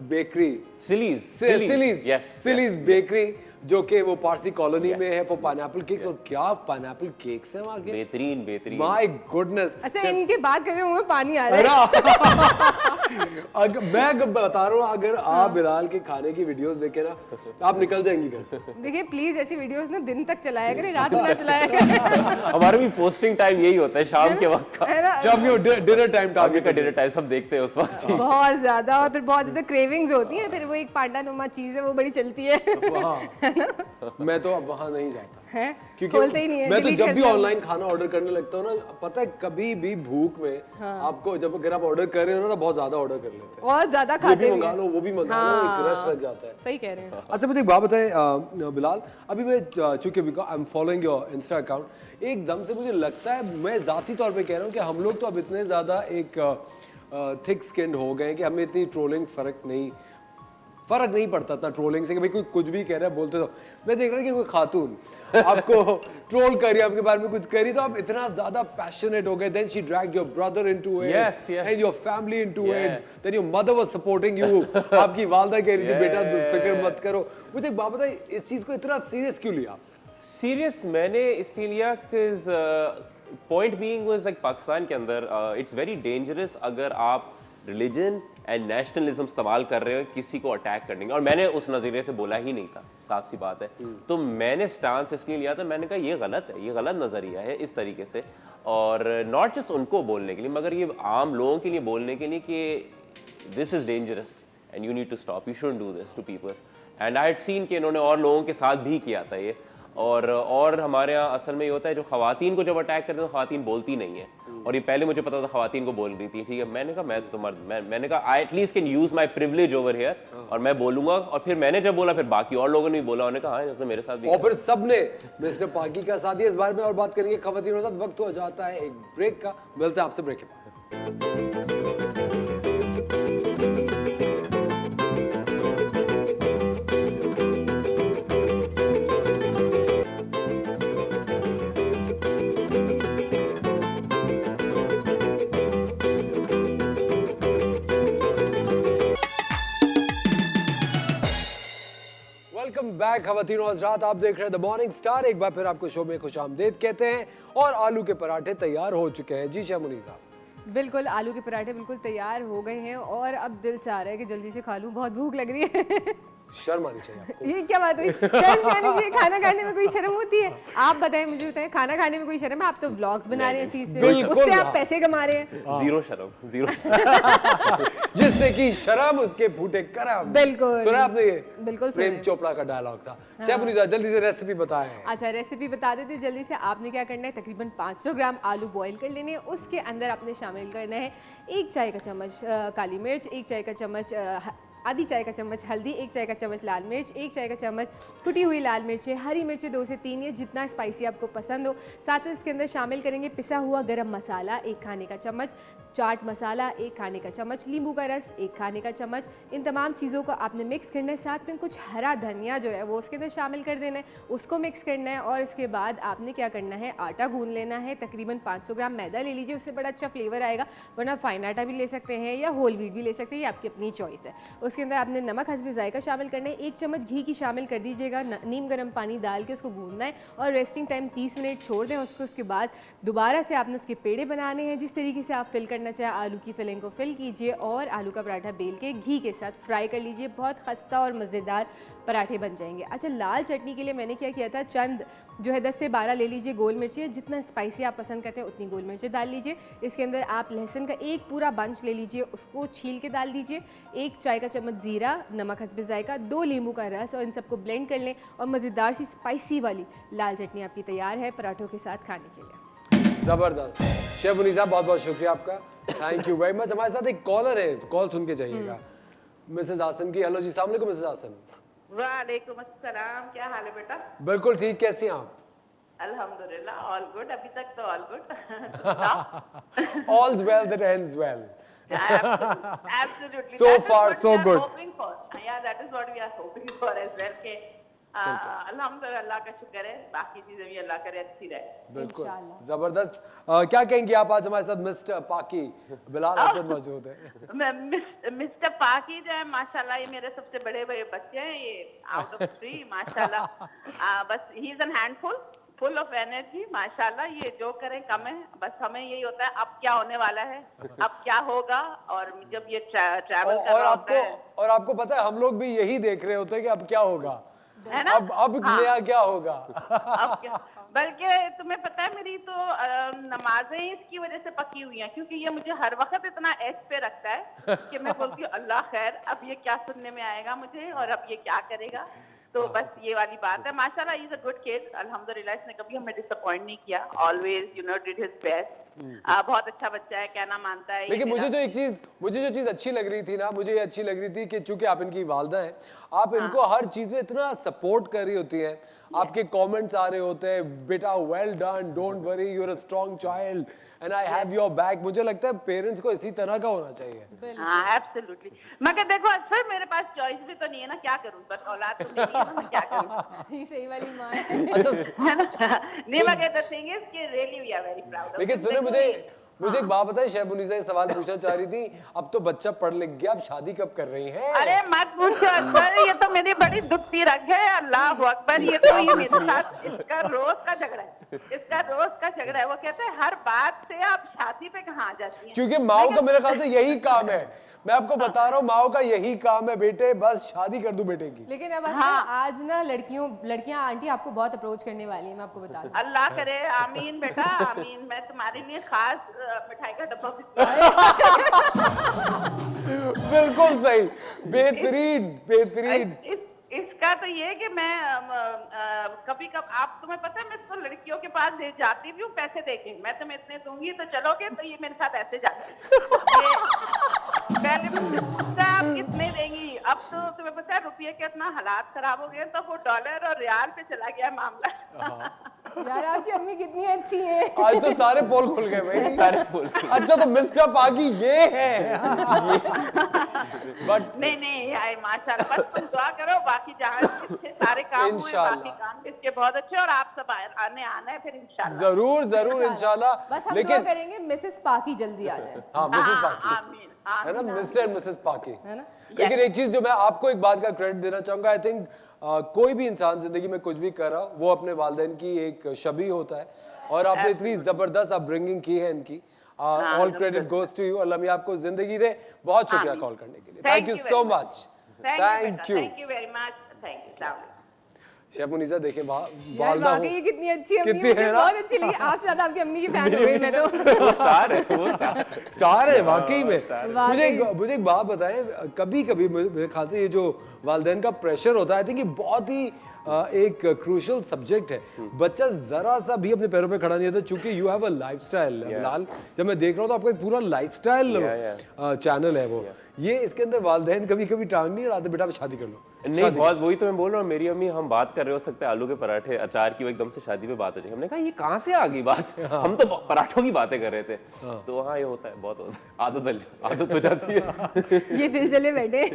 बेकरी, सिलीज बेकरी, जो कि वो पारसी कॉलोनी में है, फॉर पाइनएप्पल केक्स। और क्या पाइनएप्पल केक्स हैं वहाँ के, बेहतरीन। My goodness. अच्छा इनके बात करके मुंह में पानी आ रहा है। अगर मैं बता रहा हूँ, अगर आप बिलाल के खाने की वीडियोस देखे ना, आप निकल जाएंगी घर से। देखिए प्लीज ऐसी वीडियोस ना दिन तक चलाया करें, रात में ना चलाया करें। हमारा भी पोस्टिंग टाइम यही होता है शाम के वक्त का, है ना? जब ये डिनर टाइम टारगेट का डिनर टाइम सब देखते हैं उस वक्त। बहुत ज्यादा, और फिर बहुत ज्यादा क्रेविंग्स होती है, फिर वो एक पांडा नुमा चीज है वो बड़ी चलती है। मैं तो अब वहां नहीं जाता है, क्योंकि खोलते ही नहीं है, मैं तो delete जब कर भी दिया। ऑनलाइन खाना ऑर्डर करने लगता हूँ ना, पता है कभी भी भूख में आपको, जब अगर आप ऑर्डर कर रहे हो ना तो बहुत ज्यादा ऑर्डर कर लेते हैं, और ज्यादा ये खाते भी भी मंगा हैं। लो वो भी मंगा लो, एक रश लग जाता है। सही कह रहे हैं। अच्छा मुझे एक बात बताएं बिलाल, अभी मैं चूंकि I am following your Insta account, एकदम से मुझे लगता है, मैं जाती तौर पे कह रहा हूँ कि हम लोग तो अब इतने ज्यादा एक थिक स्किन्ड हो गए कि हमें इतनी ट्रोलिंग फर्क नहीं पड़ता था ट्रोलिंग से, कि भाई कोई कुछ भी कह रहा है बोलते। तो मैं देख रहा हूँ कि कोई खातून आपको ट्रोल कर रही है, आपके बारे में कुछ कह रही, तो आप इतना ज्यादा पैशनेट हो गए, then she dragged your brother into it and your family into it, then your mother was supporting you, आपकी वालदा कह रही थी बेटा फिक्र मत करो। मुझे एक बात बताइए, इस चीज को इतना सीरियस क्यों लिया? सीरियस मैंने इसलिए लिया कि point being was like Pakistan के अंदर इट्स वेरी डेंजरस अगर आप रिलीजन एंड नेशनलिज्म इस्तेमाल कर रहे हो किसी को अटैक करने का, और मैंने उस नज़रिए से बोला ही नहीं था, साफ सी बात है। तो मैंने स्टांस इसलिए लिया था, मैंने कहा ये गलत है, ये गलत नज़रिया है इस तरीके से, और नॉट जस्ट उनको बोलने के लिए मगर ये आम लोगों के लिए बोलने के लिए कि this is dangerous and you need to stop, you shouldn't do this to people. And I had seen कि इन्होंने और लोगों के साथ भी किया था ये, और हमारे यहाँ असल में ये होता है जो खवातीन को जब अटैक करते हैं तो खवातीन बोलती नहीं है, और ये पहले मुझे पता था खवातीन को बोल रही थी, ठीक है, मैंने कहा मैं तो मैंने कहा I at least can use my privilege over here, और मैं बोलूंगा। और फिर मैंने जब बोला फिर बाकी और लोगों ने भी बोला, उन्होंने कहा हाँ इसने मेरे साथ भी, और फिर सबने मिस्टर पाकी का साथ दिया। इस बारे में और बात करेंगे खवातीन के साथ। वक्त हो जाता है एक ब्रेक का, मिलते हैं आपसे ब्रेक के बाद। वेलकम बैक खवातीन और हज़रात, आप देख रहे हैं द मॉर्निंग स्टार। एक बार फिर आपको शो में खुशामदीद कहते हैं, और आलू के पराठे तैयार हो चुके हैं। जी शामुनी साहब। बिल्कुल, आलू के पराठे बिल्कुल तैयार हो गए हैं, और अब दिल चाह रहा है कि जल्दी से खा लूं, बहुत भूख लग रही है। शर्म आनी चाहिए आपको। ये क्या बात हुई? शर्म आनी चाहिए? खाना खाने में कोई शर्म होती है? आप बताएं, मुझे बताएं, खाना खाने में कोई शर्म है? आप तो व्लॉग्स बना रहे हैं इस चीज पे, बिल्कुल, उससे आप हाँ। पैसे कमा रहे हैं। जीरो शर्म, जीरो। जिससे की शर्म उसके फूटे करम। बिल्कुल। सुना आपने ये? बिल्कुल प्रेम सुना है। चोपड़ा का डायलॉग था। शामुनी साहब जल्दी से रेसिपी बताएं। अच्छा, रेसिपी बता देते जल्दी से। आपने क्या करना है, तकरीबन 500 ग्राम आलू बॉईल कर लेने हैं। उसके अंदर आपने शामिल करना है 1 चाय का चम्मच काली मिर्च, 1 चाय का चम्मच आधी चाय का चम्मच हल्दी, 1 चाय का चम्मच लाल मिर्च, 1 चाय का चम्मच कुटी हुई लाल मिर्चें, हरी मिर्चें 2 से 3 या जितना स्पाइसी आपको पसंद हो। साथ ही इसके अंदर शामिल करेंगे पिसा हुआ गरम मसाला 1 खाने का चम्मच, चाट मसाला 1 खाने का चम्मच, नींबू का रस 1 खाने का चम्मच। इन तमाम चीज़ों को आपने मिक्स करना है। साथ में कुछ हरा धनिया जो है वो उसके अंदर शामिल कर देना है, उसको मिक्स करना है। और इसके बाद आपने क्या करना है, आटा गूंद लेना है। तकरीबन 500 ग्राम मैदा ले लीजिए, उससे बड़ा अच्छा फ्लेवर आएगा। वरना फाइन आटा भी ले सकते हैं या होल व्हीट भी ले सकते हैं, ये आपकी अपनी चॉइस है। उसके अंदर आपने नमक हस्बे जायका शामिल करना है। 1 चम्मच घी की शामिल कर दीजिएगा। नीम गर्म पानी डाल के उसको गूंदना है और रेस्टिंग टाइम 30 मिनट छोड़ दें उसको। उसके बाद दोबारा से आपने उसके पेड़े बनाने हैं। जिस तरीके से आप फिल करना चाहें, आलू की फिलिंग को फिल कीजिए और आलू का पराठा बेल के घी के साथ फ्राई कर लीजिए। बहुत खस्ता और मज़ेदार पराठे बन जाएंगे। अच्छा, लाल चटनी के लिए मैंने क्या किया था, चंद जो है 10 से 12 ले लीजिए गोल मिर्चें। जितना स्पाइसी आप पसंद करते हैं उतनी गोल मिर्चें डाल लीजिए। इसके अंदर आप लहसुन का एक पूरा बंच ले लीजिए, उसको छील के डाल दीजिए। 1 चाय का चम्मच ज़ीरा, नमक हस्बे जायका, 2 नींबू का रस, और इन सबको ब्लेंड कर लें और मज़ेदार सी स्पाइसी वाली लाल चटनी आपकी तैयार है पराठों के साथ खाने के लिए। जबरदस्त। शेफ मुनीसा, बहुत बहुत शुक्रिया आपका, थैंक यू वेरी मच। हमारे साथ एक कॉलर है, कॉल सुन के जाइएगा। मिसेस आसिम की। हेलो जी, अस्सलाम वालेकुम मिसेस आसिम। वालेकुम अस्सलाम, क्या हाल है बेटा? बिल्कुल ठीक, कैसी हैं आप? अल्हम्दुलिल्लाह, ऑल गुड। अभी तक तो all good. All's well that ends well. Absolutely. So That is far, what so we are good. hoping for. Yeah, that is what we are hoping for as well. कि अल्हम्दुलिल्लाह, अल्लाह का शुक्र है, बाकी चीजें भी अल्लाह करे अच्छी रहे। बिल्कुल इंशाल्लाह। जबरदस्त। क्या कहेंगे आप? आज हमारे साथ मिस्टर पाकी बिलाल हसन मौजूद है। मिस्टर पाकी जो है माशाल्लाह, ये मेरे सबसे बड़े बड़े बच्चे हैं, ये आउट ऑफ 3 माशाल्लाह। बस he is an handful, full of energy माशाल्लाह। ये जो करें कम है, बस हमें यही होता है अब क्या होने वाला है, अब क्या होगा। और जब ये ट्रैवल कर रहा होता है, और आपको पता है हम लोग भी यही देख रहे होते हैं कि अब क्या होगा, है ना? अब नया क्या होगा। अब क्या, बल्कि तुम्हें पता है मेरी तो नमाजें इसकी वजह से पकी हुई हैं, क्योंकि ये मुझे हर वक्त इतना एज पे रखता है कि मैं बोलती हूँ अल्लाह खैर, अब ये क्या सुनने में आएगा मुझे और अब ये क्या करेगा। तो बस ये वाली बात है। माशाल्लाह, इज अ गुड किड, अल्हम्दुलिल्लाह। इसने कभी हमें डिसअपॉइंट नहीं किया, always you know did his best. बहुत अच्छा बच्चा है, कहना मानता है। लेकिन मुझे जो चीज अच्छी लग रही थी ना, मुझे ये अच्छी लग रही थी कि चूंकि आप इनकी वालदा हैं, आप इनको हर चीज में इतना सपोर्ट कर रही होती हैं। आपके कमेंट्स आ रहे होते हैं, बेटा well done, don't worry, you are a strong child and I have your back. मुझे लगता है पेरेंट्स को इसी तरह का होना चाहिए। हाँ, एब्सोल्युटली। मगर देखो सर, मेरे पास चॉइस भी तो नहीं है ना, क्या करूं, बस औलाद तो नहीं है, मैं क्या करूं। ये सही वाली माँ है। अच्छा, नहीं, मगर द थिंग इज कि really we are very proud. लेकिन सुने, मुझे एक बात बताइए, शेफ मुनीसा ये सवाल पूछना चाह रही थी, अब तो बच्चा पढ़ लिख गया, अब शादी कब कर रही हैं? अरे मत पूछो अकबर, ये तो मेरी बड़ी दुखती रग है। अल्लाह अकबर, ये तो ये मेरे साथ इसका रोज का झगड़ा है, इसका रोज का झगड़ा है। वो कहते हैं हर बात से आप शादी पे कहाँ आ जाती हैं। क्योंकि माओ का मेरे ख्याल से यही काम है, मैं आपको बता रहा हूँ, माओ का यही काम है, बेटे बस शादी कर दूं बेटे की। लेकिन अब आज ना लड़कियां आंटी आपको बहुत अप्रोच करने वाली है, मैं आपको बता दूं। अल्लाह करे, आमीन बेटा, आमीन। मैं तुम्हारे लिए खास मिठाई का डब्बा बिल्कुल सही, बेहतरीन। इसका तो ये कि मैं कभी आप तुम्हें पता है, मैं तो लड़कियों के पास ले जाती भी हूँ पैसे देके, मैं तुम्हें इतने दूंगी तो चलोगे, तो ये मेरे साथ ऐसे जाते पहले पूछता आप कितने देंगी। अब तो तुम्हें पता है रुपये के इतना हालात खराब हो गए, तो वो डॉलर और रियाल पे चला गया मामला। यार आपकी अम्मी कितनी अच्छी है। आज तो सारे पोल खुल गए भाई, सारे पोल। अच्छा, तो मिस्टर पाकी ये है। बट नहीं आए माशाल्लाह, बस तुम दुआ करो, बाकी जहाँ सारे काम हुए, बाकी काम इसके बहुत अच्छे, और आप सब आना है फिर इंशाल्लाह। जरूर इंशाल्लाह। बस हम दुआ करेंगे मिसेस पाकी जल्दी आ जाए। हाँ, मिसेस पाकी, आमीन, है ना, मिस्टर एंड मिसेस पाकी, है ना। लेकिन एक चीज जो मैं आपको एक बात का क्रेडिट देना चाहूंगा, आई थिंक कोई भी इंसान जिंदगी में कुछ भी कर रहा वो अपने वालिदैन की एक शबी होता है, और आपने इतनी जबरदस्त अपब्रिंगिंग की है इनकी। All credit goes to you. Allah मियां आपको जिंदगी दे। बहुत शुक्रिया कॉल करने के लिए, thank you so much, thank you very much, thank you. Chef Munisa, देखें यार वाकई ये कितनी अच्छी अम्मी कितनी है, है मुझे ना? बहुत अच्छी लगी। आपसे ज्यादा आपकी अम्मी की फैन हो गई मैं तो। वो स्टार है वाकई में। मुझे एक बात बताएं, कभी कभी मेरे ख्याल से ये जो वालिदैन का प्रेशर होता है, आई थिंक ये बहुत ही एक क्रूशल सब्जेक्ट है। बच्चा जरा सा भी अपने पैरों पे खड़ा नहीं होता, चूंकि you have a lifestyle Bilal. जब मैं देख रहा हूँ तो आपका एक पूरा लाइफस्टाइल चैनल है वो। ये इसके अंदर वालिदैन कभी कभी टांग नहीं अड़ाते, बेटा शादी कर लो। नहीं, बहुत वही तो मैं बोल रहा हूँ, मेरी अम्मी हम बात कर रहे हो सकते हैं आलू के पराठे अचार की, वो एकदम से शादी पे बात हो जाएगी। हमने कहा ये कहाँ से आ गई बात, हम तो पराठों की बातें कर रहे थे। तो हाँ ये होता है, बहुत होता है, आदत हो जाती है। ये दिल जले बैठे।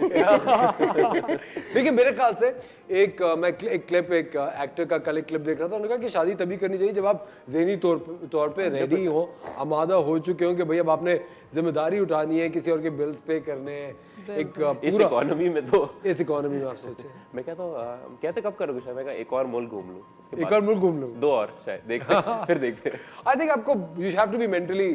देखिए मेरे ख्याल से मैं एक क्लिप, एक एक्टर का कल एक क्लिप देख रहा था, उन्होंने कहा कि शादी तभी करनी चाहिए जब आप ज़हनी तौर पे रेडी हो, आमादा हो चुके हो कि भाई अब आपने जिम्मेदारी उठानी है, किसी और के बिल्स पे करने हैं, एक इस पूरा इकोनॉमी में तो इस इकोनॉमी में आप सोचे। मैं कहता हूँ कहते कब करोगे शायद, मैं कहा एक और मुल्क घूम लूँ, उसके एक बाद और मुल्क घूम लूँ, 2 और शायद देखते फिर देखते हैं। आई थिंक आपको you have to be mentally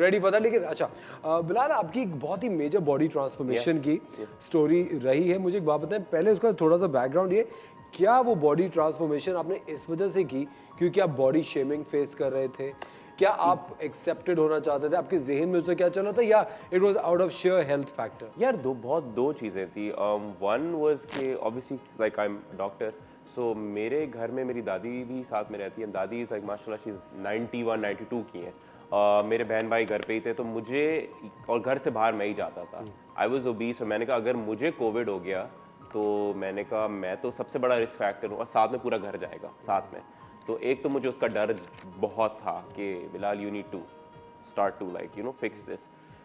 ready for that. लेकिन अच्छा बिलाल, आपकी एक बहुत ही मेजर बॉडी ट्रांसफॉर्मेशन की स्टोरी रही है। मुझे एक बात बताएं, पहले उसका थोड़ा सा बैकग्राउंड, ये क्या वो बॉडी ट्रांसफॉर्मेशन आपने इस वजह से की क्योंकि आप बॉडी शेमिंग फेस कर रहे थे, क्या आप एक्सेप्टेड होना चाहते थे, आपके जहन में उससे क्या चल रहा था, या it was out of sheer health factor? यार दो चीज़ें थी। वन वाज कि obviously like I am doctor, so मेरे घर में मेरी दादी भी साथ में रहती है। दादी इज़ लाइक माशाल्लाह शी इज़ 91-92 की हैं। मेरे बहन भाई घर पे ही थे, तो मुझे और घर से बाहर मैं ही जाता था। आई वाज ओबीस, और मैंने कहा अगर मुझे कोविड हो गया तो मैंने कहा मैं तो सबसे बड़ा रिस्क फैक्टर हूँ, और साथ में पूरा घर जाएगा साथ में। तो एक तो मुझे उसका डर बहुत था कि Bilal you need to start to like you know fix this.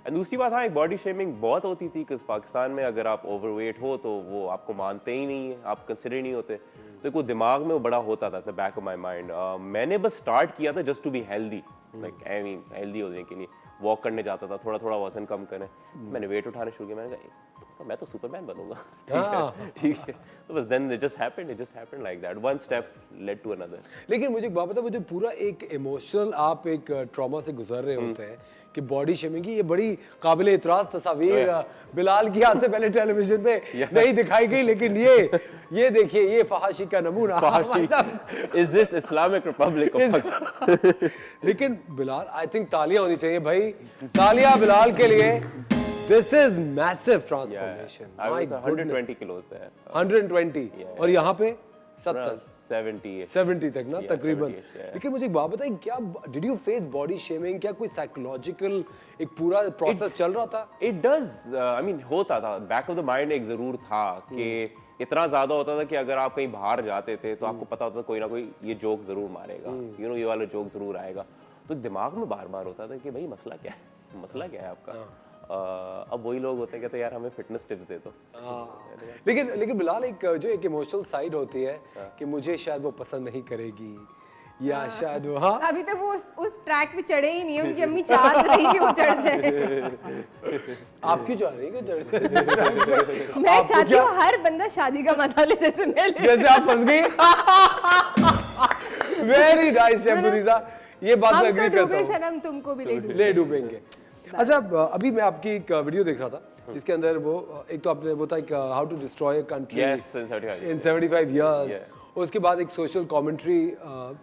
And दूसरी बात, हाँ एक बॉडी शेमिंग बहुत होती थी, कि पाकिस्तान में अगर आप ओवरवेट हो तो वो आपको मानते ही नहीं है, आप कंसिडर नहीं होते। तो वो दिमाग में वो बड़ा होता था, the back of my mind. मैंने बस स्टार्ट किया था just to be healthy, like I mean healthy होने के लिए वॉक करने जाता था, थोड़ा थोड़ा वजन कम करें। मैंने वेट उठाना शुरू किया, मैंने कहा मैं तो सुपरमैन बनूंगा। ठीक है। तो बस then it just happened like that, one step led to another. लेकिन मुझे एक बात बता, मुझे पूरा एक इमोशनल आप एक ट्रॉमा से गुजर रहे होते हैं कि बॉडी शेमिंग की, ये बड़ी काबिल इतराज तस्वीर बिलाल की आज से पहले टेलीविजन पे नहीं दिखाई गई, लेकिन ये देखिए, ये फहाशी का नमूना। Is this Islamic Republic of लेकिन बिलाल, आई थिंक तालियां होनी चाहिए भाई, तालियां बिलाल के लिए। This is massive transformation. I was My 120 goodness. kilos there. 120 और यहाँ पे 70 70 70 तक ना तकरीबन। 70, yeah. लेकिन मुझे एक बात बताइए, क्या did you face body shaming, क्या कोई साइकोलॉजिकल एक पूरा प्रोसेस चल रहा था? It does, I mean होता था, बैक ऑफ द माइंड एक जरूर था कि इतना ज्यादा होता था कि अगर आप कहीं बाहर जाते थे तो आपको पता होता था कोई ना कोई ये जोक जरूर मारेगा, यू नो ये वाला जोक जरूर आएगा। तो दिमाग में बार बार होता था कि भाई मसला क्या है आपका। अब वही लोग होते हैं कहते यार हमें फिटनेस टिप्स दे दो। लेकिन बिलाल, एक जो एक इमोशनल साइड होती है कि मुझे शायद वो पसंद नहीं करेगी, या शायद वो, हाँ अभी तक वो उस ट्रैक पे चढ़े ही नहीं है, उनकी अम्मी चाह तो रही कि वो चढ़ जाए। आप क्यों चाह रही हैं चढ़ते? मैं चाहती हूँ हर बंदा शादी का मजा ले जैसे मैं ले। जैसे आप फंस गई। वेरी नाइस शेफुरीजा, ये बात मैं एग्री करता हूँ। सनम तुमको भी ले डूबेंगे। अच्छा, अभी मैं आपकी एक वीडियो देख रहा था जिसके अंदर वो एक तो आपने वो था how to destroy a country in 75 years, उसके बाद एक सोशल कमेंट्री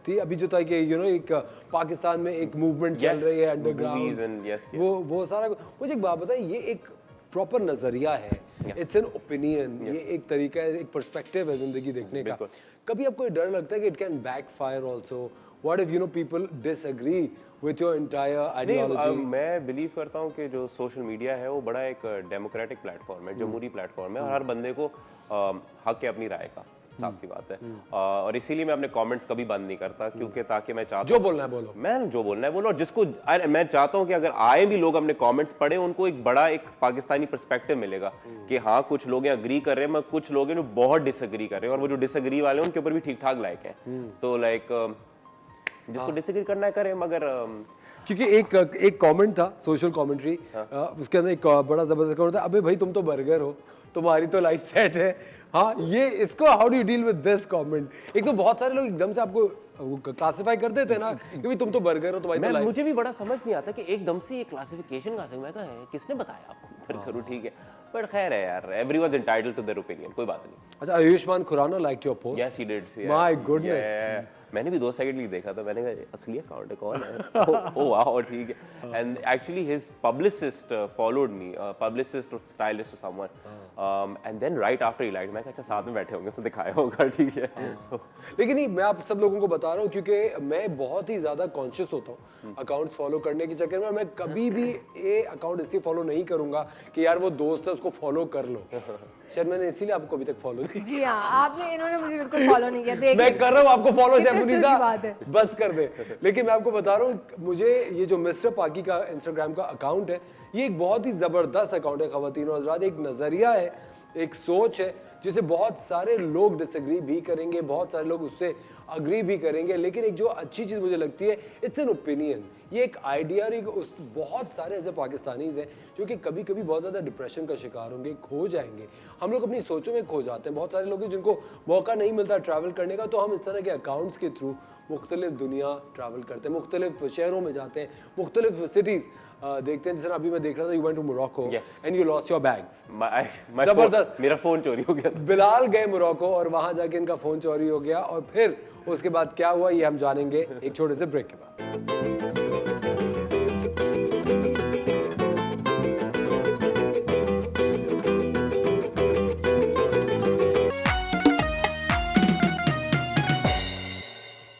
थी। अभी जो था कि यू नो एक पाकिस्तान में एक मूवमेंट चल रही है अंडरग्राउंड, वो सारा। मुझे एक बात बताइए, ये एक प्रॉपर नजरिया है, इट्स एन ओपिनियन, ये एक तरीका है, एक पर्सपेक्टिव है जिंदगी देखने का। कभी आपको डर लगता है कि it can backfire also? What if you know people disagree with your entire ideology? मैं बिलीव करता हूँ कि जो सोशल मीडिया है वो बड़ा एक डेमोक्रेटिक प्लेटफॉर्म है, जमहूरी प्लेटफॉर्म है, और हर बंदे को हक है अपनी राय का, साफ सी बात है। और इसीलिए मैं अपने कमेंट्स कभी बंद नहीं करता, क्योंकि ताकि मैं चाहता जो बोलना है बोलो, मैं जो बोलना है बोलो। और जिसको मैं चाहता हूँ कि अगर आए भी लोग अपने कमेंट्स पढ़े, उनको एक बड़ा एक पाकिस्तानी पर्सपेक्टिव मिलेगा कि हाँ कुछ लोग अग्री कर रहे हैं, मगर कुछ लोग हैं जो बहुत डिसएग्री कर रहे हैं, और वो जो डिसएग्री वाले हैं उनके ऊपर भी ठीक ठाक लाइक है। तो लाइक जिसको डिसएग्री करना है करे, मगर क्योंकि एक कमेंट था, सोशल कमेंट्री, उसके अंदर एक बड़ा जबरदस्त कमेंट था, अबे भाई तुम तो बर्गर हो, तुम्हारी तो लाइफ सेट है। हाँ, ये इसको how do you deal with this comment? एक तो बहुत सारे लोग एकदम से आपको क्लासिफाई कर देते हैं ना कि भाई तुम तो बर्गर हो, तुम्हारी तो लाइफ। मुझे भी बड़ा समझ नहीं आता कि एकदम से ये क्लासिफिकेशन कहाँ से, मैं कहा है किसने बताया आपको बर्गर हो? ठीक है, बट खैर है यार, everyone entitled to their opinion, कोई बात नहीं। अच्छा, Ayushmann Khurrana liked your post? Yes, he did. My goodness. मैंने भी 2 सेकंड लिए देखा था, मैंने कहा असली अकाउंट है, कौन है? ओ वाह, ठीक है. And actually his publicist followed me, publicist और स्टाइलिस्ट और someone, and then right after he like, मैं कहा अच्छा साथ में बैठे होंगे तो दिखाया होगा, ठीक है. लेकिन नहीं, मैं आप सब लोगों को बता रहा हूँ क्योंकि मैं बहुत ही ज्यादा कॉन्शियस होता हूँ अकाउंट्स फॉलो करने के चक्कर में. मैं कभी भी ये अकाउंट इसलिए फॉलो नहीं करूंगा कि यार वो दोस्त है उसको फॉलो कर लो. शायद मैंने इसीलिए आपको अभी तक फॉलो नहीं. जी हाँ, आपने इन्होंने मुझे बिल्कुल फॉलो नहीं किया. देखिए मैं कर रहा हूँ आपको फॉलो, कितने शैफुनिसा अफसोस की बात है. बस कर दे. लेकिन मैं आपको बता रहा हूँ, मुझे ये जो मिस्टर पाकी का इंस्टाग्राम का अकाउंट है, ये एक बहुत ही जबरदस्त अकाउंट है ख्वातीन और हज़रात. एक नजरिया है, एक सोच है जिसे बहुत सारे लोग डिसएग्री भी करेंगे, बहुत सारे लोग उससे अग्री भी करेंगे, लेकिन एक जो अच्छी चीज़ मुझे लगती है, इट्स एन ओपिनियन. ये एक आइडिया और बहुत सारे ऐसे पाकिस्तानीज़ हैं जो कि कभी कभी बहुत ज़्यादा डिप्रेशन का शिकार होंगे, खो जाएंगे. हम लोग अपनी सोचों में खो जाते हैं. बहुत सारे लोग हैं जिनको मौका नहीं मिलता ट्रैवल करने का, तो हम इस तरह के अकाउंट्स के थ्रू मुख्तलिफ दुनिया ट्रैवल करते हैं, मुख्तलिफ शहरों में जाते हैं, मुख्तलिफ सिटीज़ देखते हैं. जैसे अभी मैं देख रहा था, you went to Morocco and you lost your bags. जबरदस्त, मेरा फोन चोरी हो गया. बिलाल गए मोरक्को और वहां जाके इनका फोन चोरी हो गया, और फिर उसके बाद क्या हुआ ये हम जानेंगे एक छोटे से ब्रेक के बाद.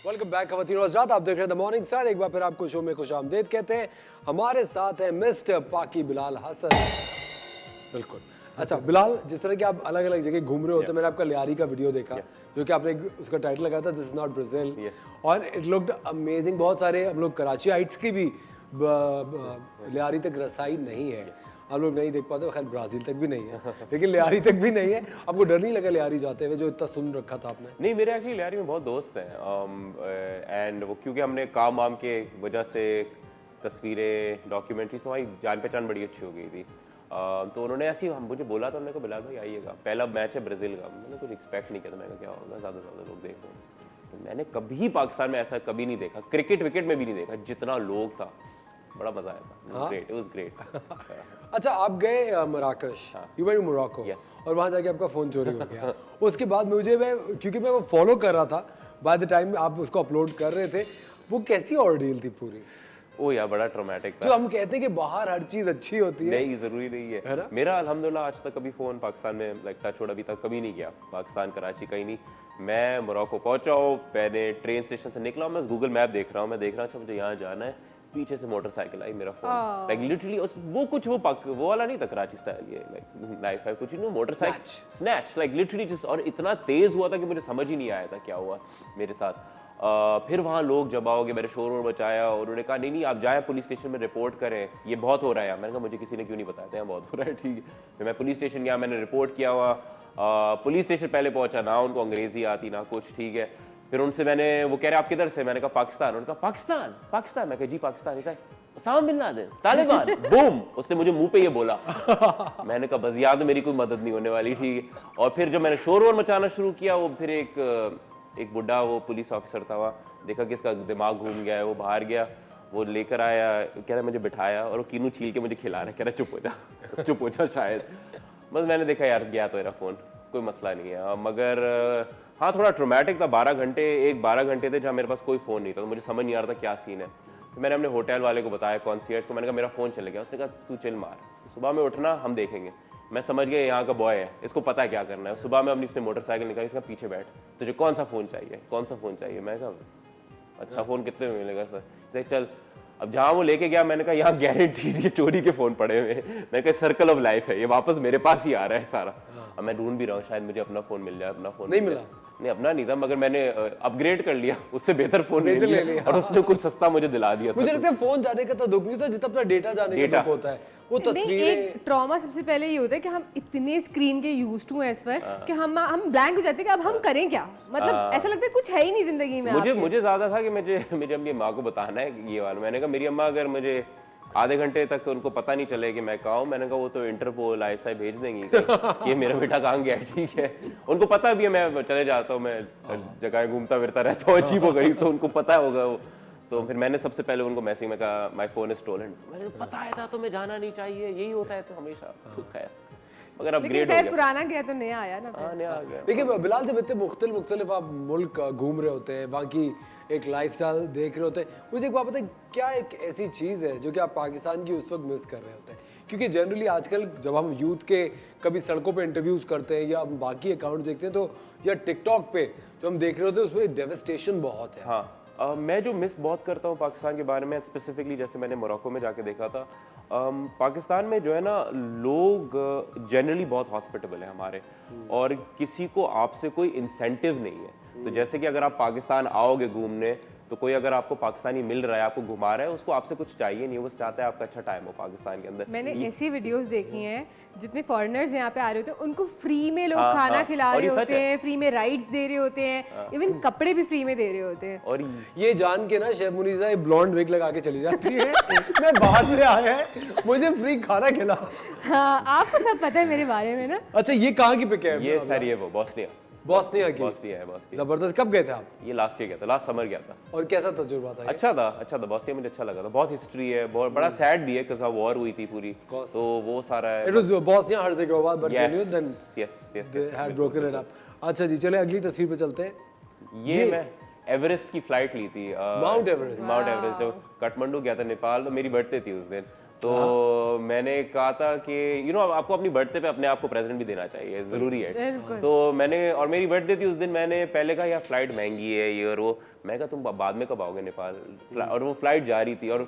वेलकम बैक ख़वातीन और हज़रात, आप देख रहे हैं द मॉर्निंग स्टार. एक बार फिर आपको शो में खुशामदीद कहते हैं. हमारे साथ है मिस्टर पाकी बिलाल हसन. बिल्कुल. अच्छा बिलाल, जिस तरह के आप अलग अलग जगह घूम रहे होते, मैंने आपका लियारी का वीडियो देखा जो कि आपने उसका टाइटल लगाया था दिस इज नॉट ब्राजील, और इट लुक्ड अमेजिंग. बहुत सारे हम लोग कराची हाइट्स की भी लियारी तक रसाई नहीं है, हम लोग नहीं देख पाते. खैर ब्राज़ील तक भी नहीं है, लेकिन लियारी तक भी नहीं है. आपको डर नहीं लगा लियारी जाते हुए, जो इतना सुन रखा था आपने? नहीं, मेरे एक्चुअली लियारी में बहुत दोस्त हैं, एंड वो क्योंकि हमने काम वाम के वजह से तस्वीरें, डॉक्यूमेंट्रीज, तो हमारी जान पहचान बड़ी अच्छी हो गई थी. तो उन्होंने ऐसे ही मुझे बोला था, उन्होंने कहा बिलाल भाई आइएगा, पहला मैच है ब्राज़ील का. मैंने कुछ एक्सपेक्ट नहीं किया था, मैंने कहा क्या होगा, ज़्यादा से ज़्यादा लोग देख रहे हैं. तो मैंने कभी पाकिस्तान में ऐसा कभी नहीं देखा, क्रिकेट विकेट में भी नहीं देखा, जितना लोग था. बड़ा मजा आया था. Great, it was great. अच्छा, आप गए मराकश, यू वेंट टू मोरक्को, और वहाँ जाके आपका फ़ोन चोरी हो गया. उसके बाद क्योंकि मैं वो फॉलो कर रहा था, बाय द टाइम आप उसको अपलोड कर रहे थे, वो कैसी ऑर्डील थी पूरी? ओ यार, बड़ा ट्रॉमेटिक था. जो हम कहते हैं कि बाहर हर चीज़ अच्छी होती है, नहीं, ज़रूरी नहीं है. मेरा अल्हम्दुलिल्लाह आज तक कभी फ़ोन पाकिस्तान में टच छोड़ा अभी तक कभी नहीं गया. पाकिस्तान, कराची, कहीं नहीं. मैं मोरक्को पहुंचा हूँ, मैंने ट्रेन स्टेशन से निकला हूँ, मैं गूगल मैप देख रहा हूँ, मैं देख रहा हूँ अच्छा मुझे यहाँ जाना है. पीछे से मोटरसाइकिल आई, मेरा फोन लाइक लिटरली वो कुछ वो वाला नहीं था कराची स्टाइल, ये लाइक नाइफ है कुछ नहीं, motorcycle snatch like literally just. और इतना तेज हुआ था कि मुझे समझ ही नहीं आया था क्या हुआ मेरे साथ. फिर वहाँ लोग जब आओगे, मैंने शोर वोर बचाया और उन्होंने कहा नहीं आप जाएँ पुलिस स्टेशन में रिपोर्ट करें, ये बहुत हो रहा है. मैंने कहा मुझे किसी ने क्यों नहीं बताया था, यहाँ बहुत हो रहा है. ठीक है, फिर मैं पुलिस स्टेशन गया, मैंने रिपोर्ट किया हुआ. पुलिस स्टेशन पहले पहुंचा, ना उनको अंग्रेजी आती ना कुछ. ठीक है, फिर उनसे मैंने, वो कह रहे आप किधर से, मैंने कहा पाकिस्तान. उन्होंने कहा पाकिस्तान पाकिस्तान, मैं कहा जी Pakistan. Osama bin Laden, Taliban, boom. उसने मुझे मुंह पे ये बोला. मैंने कहा बस यहाँ तो मेरी कोई मदद नहीं होने वाली. ठीक है, और फिर जब मैंने शोर वोर मचाना शुरू किया, वो फिर एक बुढ़ा वो पुलिस ऑफिसर था, वहाँ देखा कि इसका दिमाग घूम गया है, वो बाहर गया, वो लेकर आया, कह रहा मुझे बिठाया और वो कीनू छील के मुझे खिला रहा है, कह रहा चुप हो जा चुप हो जा शायद. बस मैंने देखा यार गया तो मेरा फ़ोन, कोई मसला नहीं है. मगर हाँ थोड़ा ट्रोमैटिक था. 12 घंटे थे जहाँ मेरे पास कोई फ़ोन नहीं था, तो मुझे समझ नहीं आ रहा था क्या सीन है. तो मैंने अपने होटल वाले को बताया, कॉन्सियर्ज को, मैंने कहा मेरा फ़ोन चले गया. उसने कहा तू चिल मार, सुबह में उठना हम देखेंगे. मैं समझ गया यहाँ का बॉय है, इसको पता है क्या करना है. सुबह में अपनी इसने मोटरसाइकिल निकाली, इसका पीछे बैठ, तुझे कौन सा फ़ोन चाहिए, कौन सा फ़ोन चाहिए. मैं कहा अच्छा फ़ोन कितने में मिलेगा सर. चल, अब जहाँ वो लेके गया, मैंने कहा यहाँ गारंटीड ये चोरी के फ़ोन पड़े हुए हैं. मैंने कहा सर्कल ऑफ लाइफ है, ये वापस मेरे पास ही आ रहा है सारा. अब मैं ढूंढ भी रहा हूँ, शायद मुझे अपना फ़ोन मिल जाए. अपना फ़ोन नहीं मिला. नहीं, अपना नहीं था, मगर मैंने अपग्रेड कर लिया, उससे बेहतर फ़ोन ले लिया और उसने कुछ सस्ता मुझे दिला दिया. मुझे लगता है फ़ोन जाने का तो दुख नहीं होता जितना अपना डेटा जाने का दुख होता है. वो तस्वीरें, एक ट्रॉमा सबसे पहले ये होता है कि हम इतने स्क्रीन के यूज्ड टू हैं इस पर कि हम ब्लैंक हो जाते हैं कि अब हम करें क्या. मतलब ऐसा लगता है कुछ है ही नहीं जिंदगी में. मुझे ज्यादा था कि मुझे अपनी माँ को बताना है ये वाला. मैंने कहा मेरी अम्मा अगर मुझे आधे घंटे तक उनको पता नहीं चले कि मैं कहाँ हूँ, मैंने कहा वो तो इंटरपोल ISI भेज देंगी कि ये मेरा बेटा कहाँ गया है. ठीक है, उनको पता भी है मैं चले जाता हूँ, मैं जगह घूमता फिरता रहता हूँ, अजीब हो गई, तो उनको पता होगा वो. तो फिर मैंने सबसे पहले उनको मैसेज में कहा माय फोन इज स्टोलन. मैंने पता है था तुम्हें जाना नहीं चाहिए, यही होता है तो हमेशा. खैर मगर अपग्रेड लेकिन हो खैर गया। पुराना गया तो नया आया ना फिर। हाँ, नया आ गया। देखिए बिलाल, जब इतने मुख्तलिफ आप मुल्क घूम रहे होते हैं, वहाँ की एक लाइफस्टाइल देख रहे होते हैं, मुझे एक बात बताइए, क्या एक ऐसी चीज़ है जो कि आप पाकिस्तान की उस वक्त मिस कर रहे होते हैं? क्योंकि जनरली आजकल जब हम यूथ के कभी सड़कों पे इंटरव्यूज़ करते हैं या हम बाकी अकाउंट देखते हैं, तो या टिकटॉक पे जो हम देख रहे होते हैं उसमें डेवस्टेशन बहुत है। हाँ, मैं जो मिस बहुत करता हूँ पाकिस्तान के बारे में, स्पेसिफिकली जैसे मैंने मोरक्को में जाके देखा था, पाकिस्तान में जो है ना, लोग जनरली बहुत हॉस्पिटेबल है हमारे, और किसी को आपसे कोई इंसेंटिव नहीं है। तो जैसे कि अगर आप पाकिस्तान आओगे घूमने, तो कोई अगर आपको पाकिस्तानी मिल रहा है, आपको घुमा रहा है, उसको आपसे कुछ चाहिए नहीं, वो चाहता है आपका अच्छा टाइम हो पाकिस्तान के अंदर। मैंने ऐसी वीडियोस देखी हैं जितने फॉरेनर्स यहाँ पे आ रहे होते हैं, उनको फ्री में लोग हाँ, खाना हाँ, खिला और रहे ये सच होते है। हैं, फ्री में राइड्स दे रहे होते हैं, इवन कपड़े भी फ्री में दे रहे होते हैं। और ये जान के ना शेफ मुनीसा ये ब्लॉन्ड विग लगा के चली जाती है मैं बाहर से आया है, मुझे फ्री खाना खिलाओ। हाँ, आपको सब पता है मेरे बारे में ना। अच्छा, ये कहाँ की पिक है? ये सर, ये वो बॉस्निया बॉस्निया की। बॉस्निया है, बॉस्निया। जबरदस्त। कब गए थे आप? ये लास्ट ईयर गया था, लास्ट समर गया था। और कैसा तजुर्बा था ये? अच्छा था बॉस्निया, मुझे अच्छा लगा था। बहुत हिस्ट्री है, बहुत बड़ा सैड भी है, बिकॉज़ वॉर हुई थी पूरी, course. तो वो सारा है। It was Bosnia Herzegovina, but Yes, then yes, yes, they yes, had बिल्कुल, broken it up. अच्छा जी, चले अगली तस्वीर पे चलते हैं। ये मैं एवरेस्ट की फ्लाइट ली थी, माउंट एवरेस्ट। माउंट एवरेस्ट जब काठमांडू गया था नेपाल, तो मेरी बर्थडे थी उस दिन, तो मैंने कहा था कि आपको अपनी बर्थडे पे अपने आप को प्रेजेंट भी देना चाहिए, जरूरी है। बिल्कुल। तो मैंने, और मेरी बर्थडे थी उस दिन, मैंने पहले कहा यार फ्लाइट महंगी है ये और वो, मैं कहा तुम बाद में कब आओगे नेपाल, और वो फ्लाइट जा रही थी, और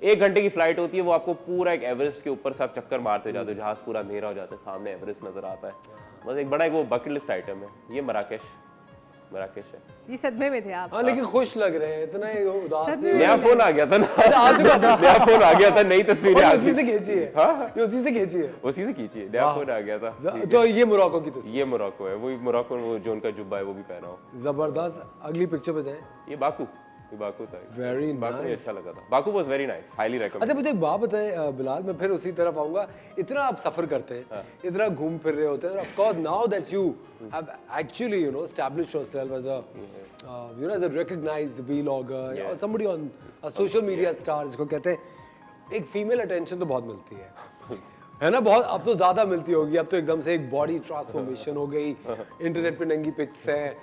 1 घंटे की फ्लाइट होती है, वो आपको पूरा एक एवरेस्ट के ऊपर से आप चक्कर मारते जाते हो, जहाज पूरा अंधेरा हो जाता है, सामने एवरेस्ट नजर आता है, बस एक बड़ा एक वो बकेट लिस्ट आइटम है। ये मराकेश है। ये सदमे में थे आप। हाँ, लेकिन खुश लग रहे हैं, इतना ही उदास नहीं। नया फोन आ गया था ना, आ चुका था। नया फोन आ गया था, नई तस्वीरें आ और उसी गई, से खींची है। हाँ? ये उसी से खींची है। उसी से खींची, नया फोन आ गया था। तो ये मोरक्को की तस्वीर। ये मोरक्को है, वो मोरक्को में वो जो उनका जुब्बा है वो भी पहना हो। जबरदस्त। अगली पिक्चर पे जाए। ये बाकू था। Very बाकू मुझे nice. अच्छा लगा था। Baku was very nice, highly अच्छा, रेकमेंड। मुझे एक बात बताएं बिलाल, मैं फिर उसी तरफ आऊंगा। इतना आप सफर करते हैं, इतना घूम फिर रहे होते हैं, of course now that you have actually established yourself as a as a recognized vlogger or somebody on a social media star, जिसको कहते हैं, एक फीमेल अटेंशन तो बहुत मिलती है ना? बहुत, अब तो ज्यादा मिलती होगी, अब तो एकदम से एक बॉडी ट्रांसफॉर्मेशन हो गई, इंटरनेट पे नंगी पिक्स है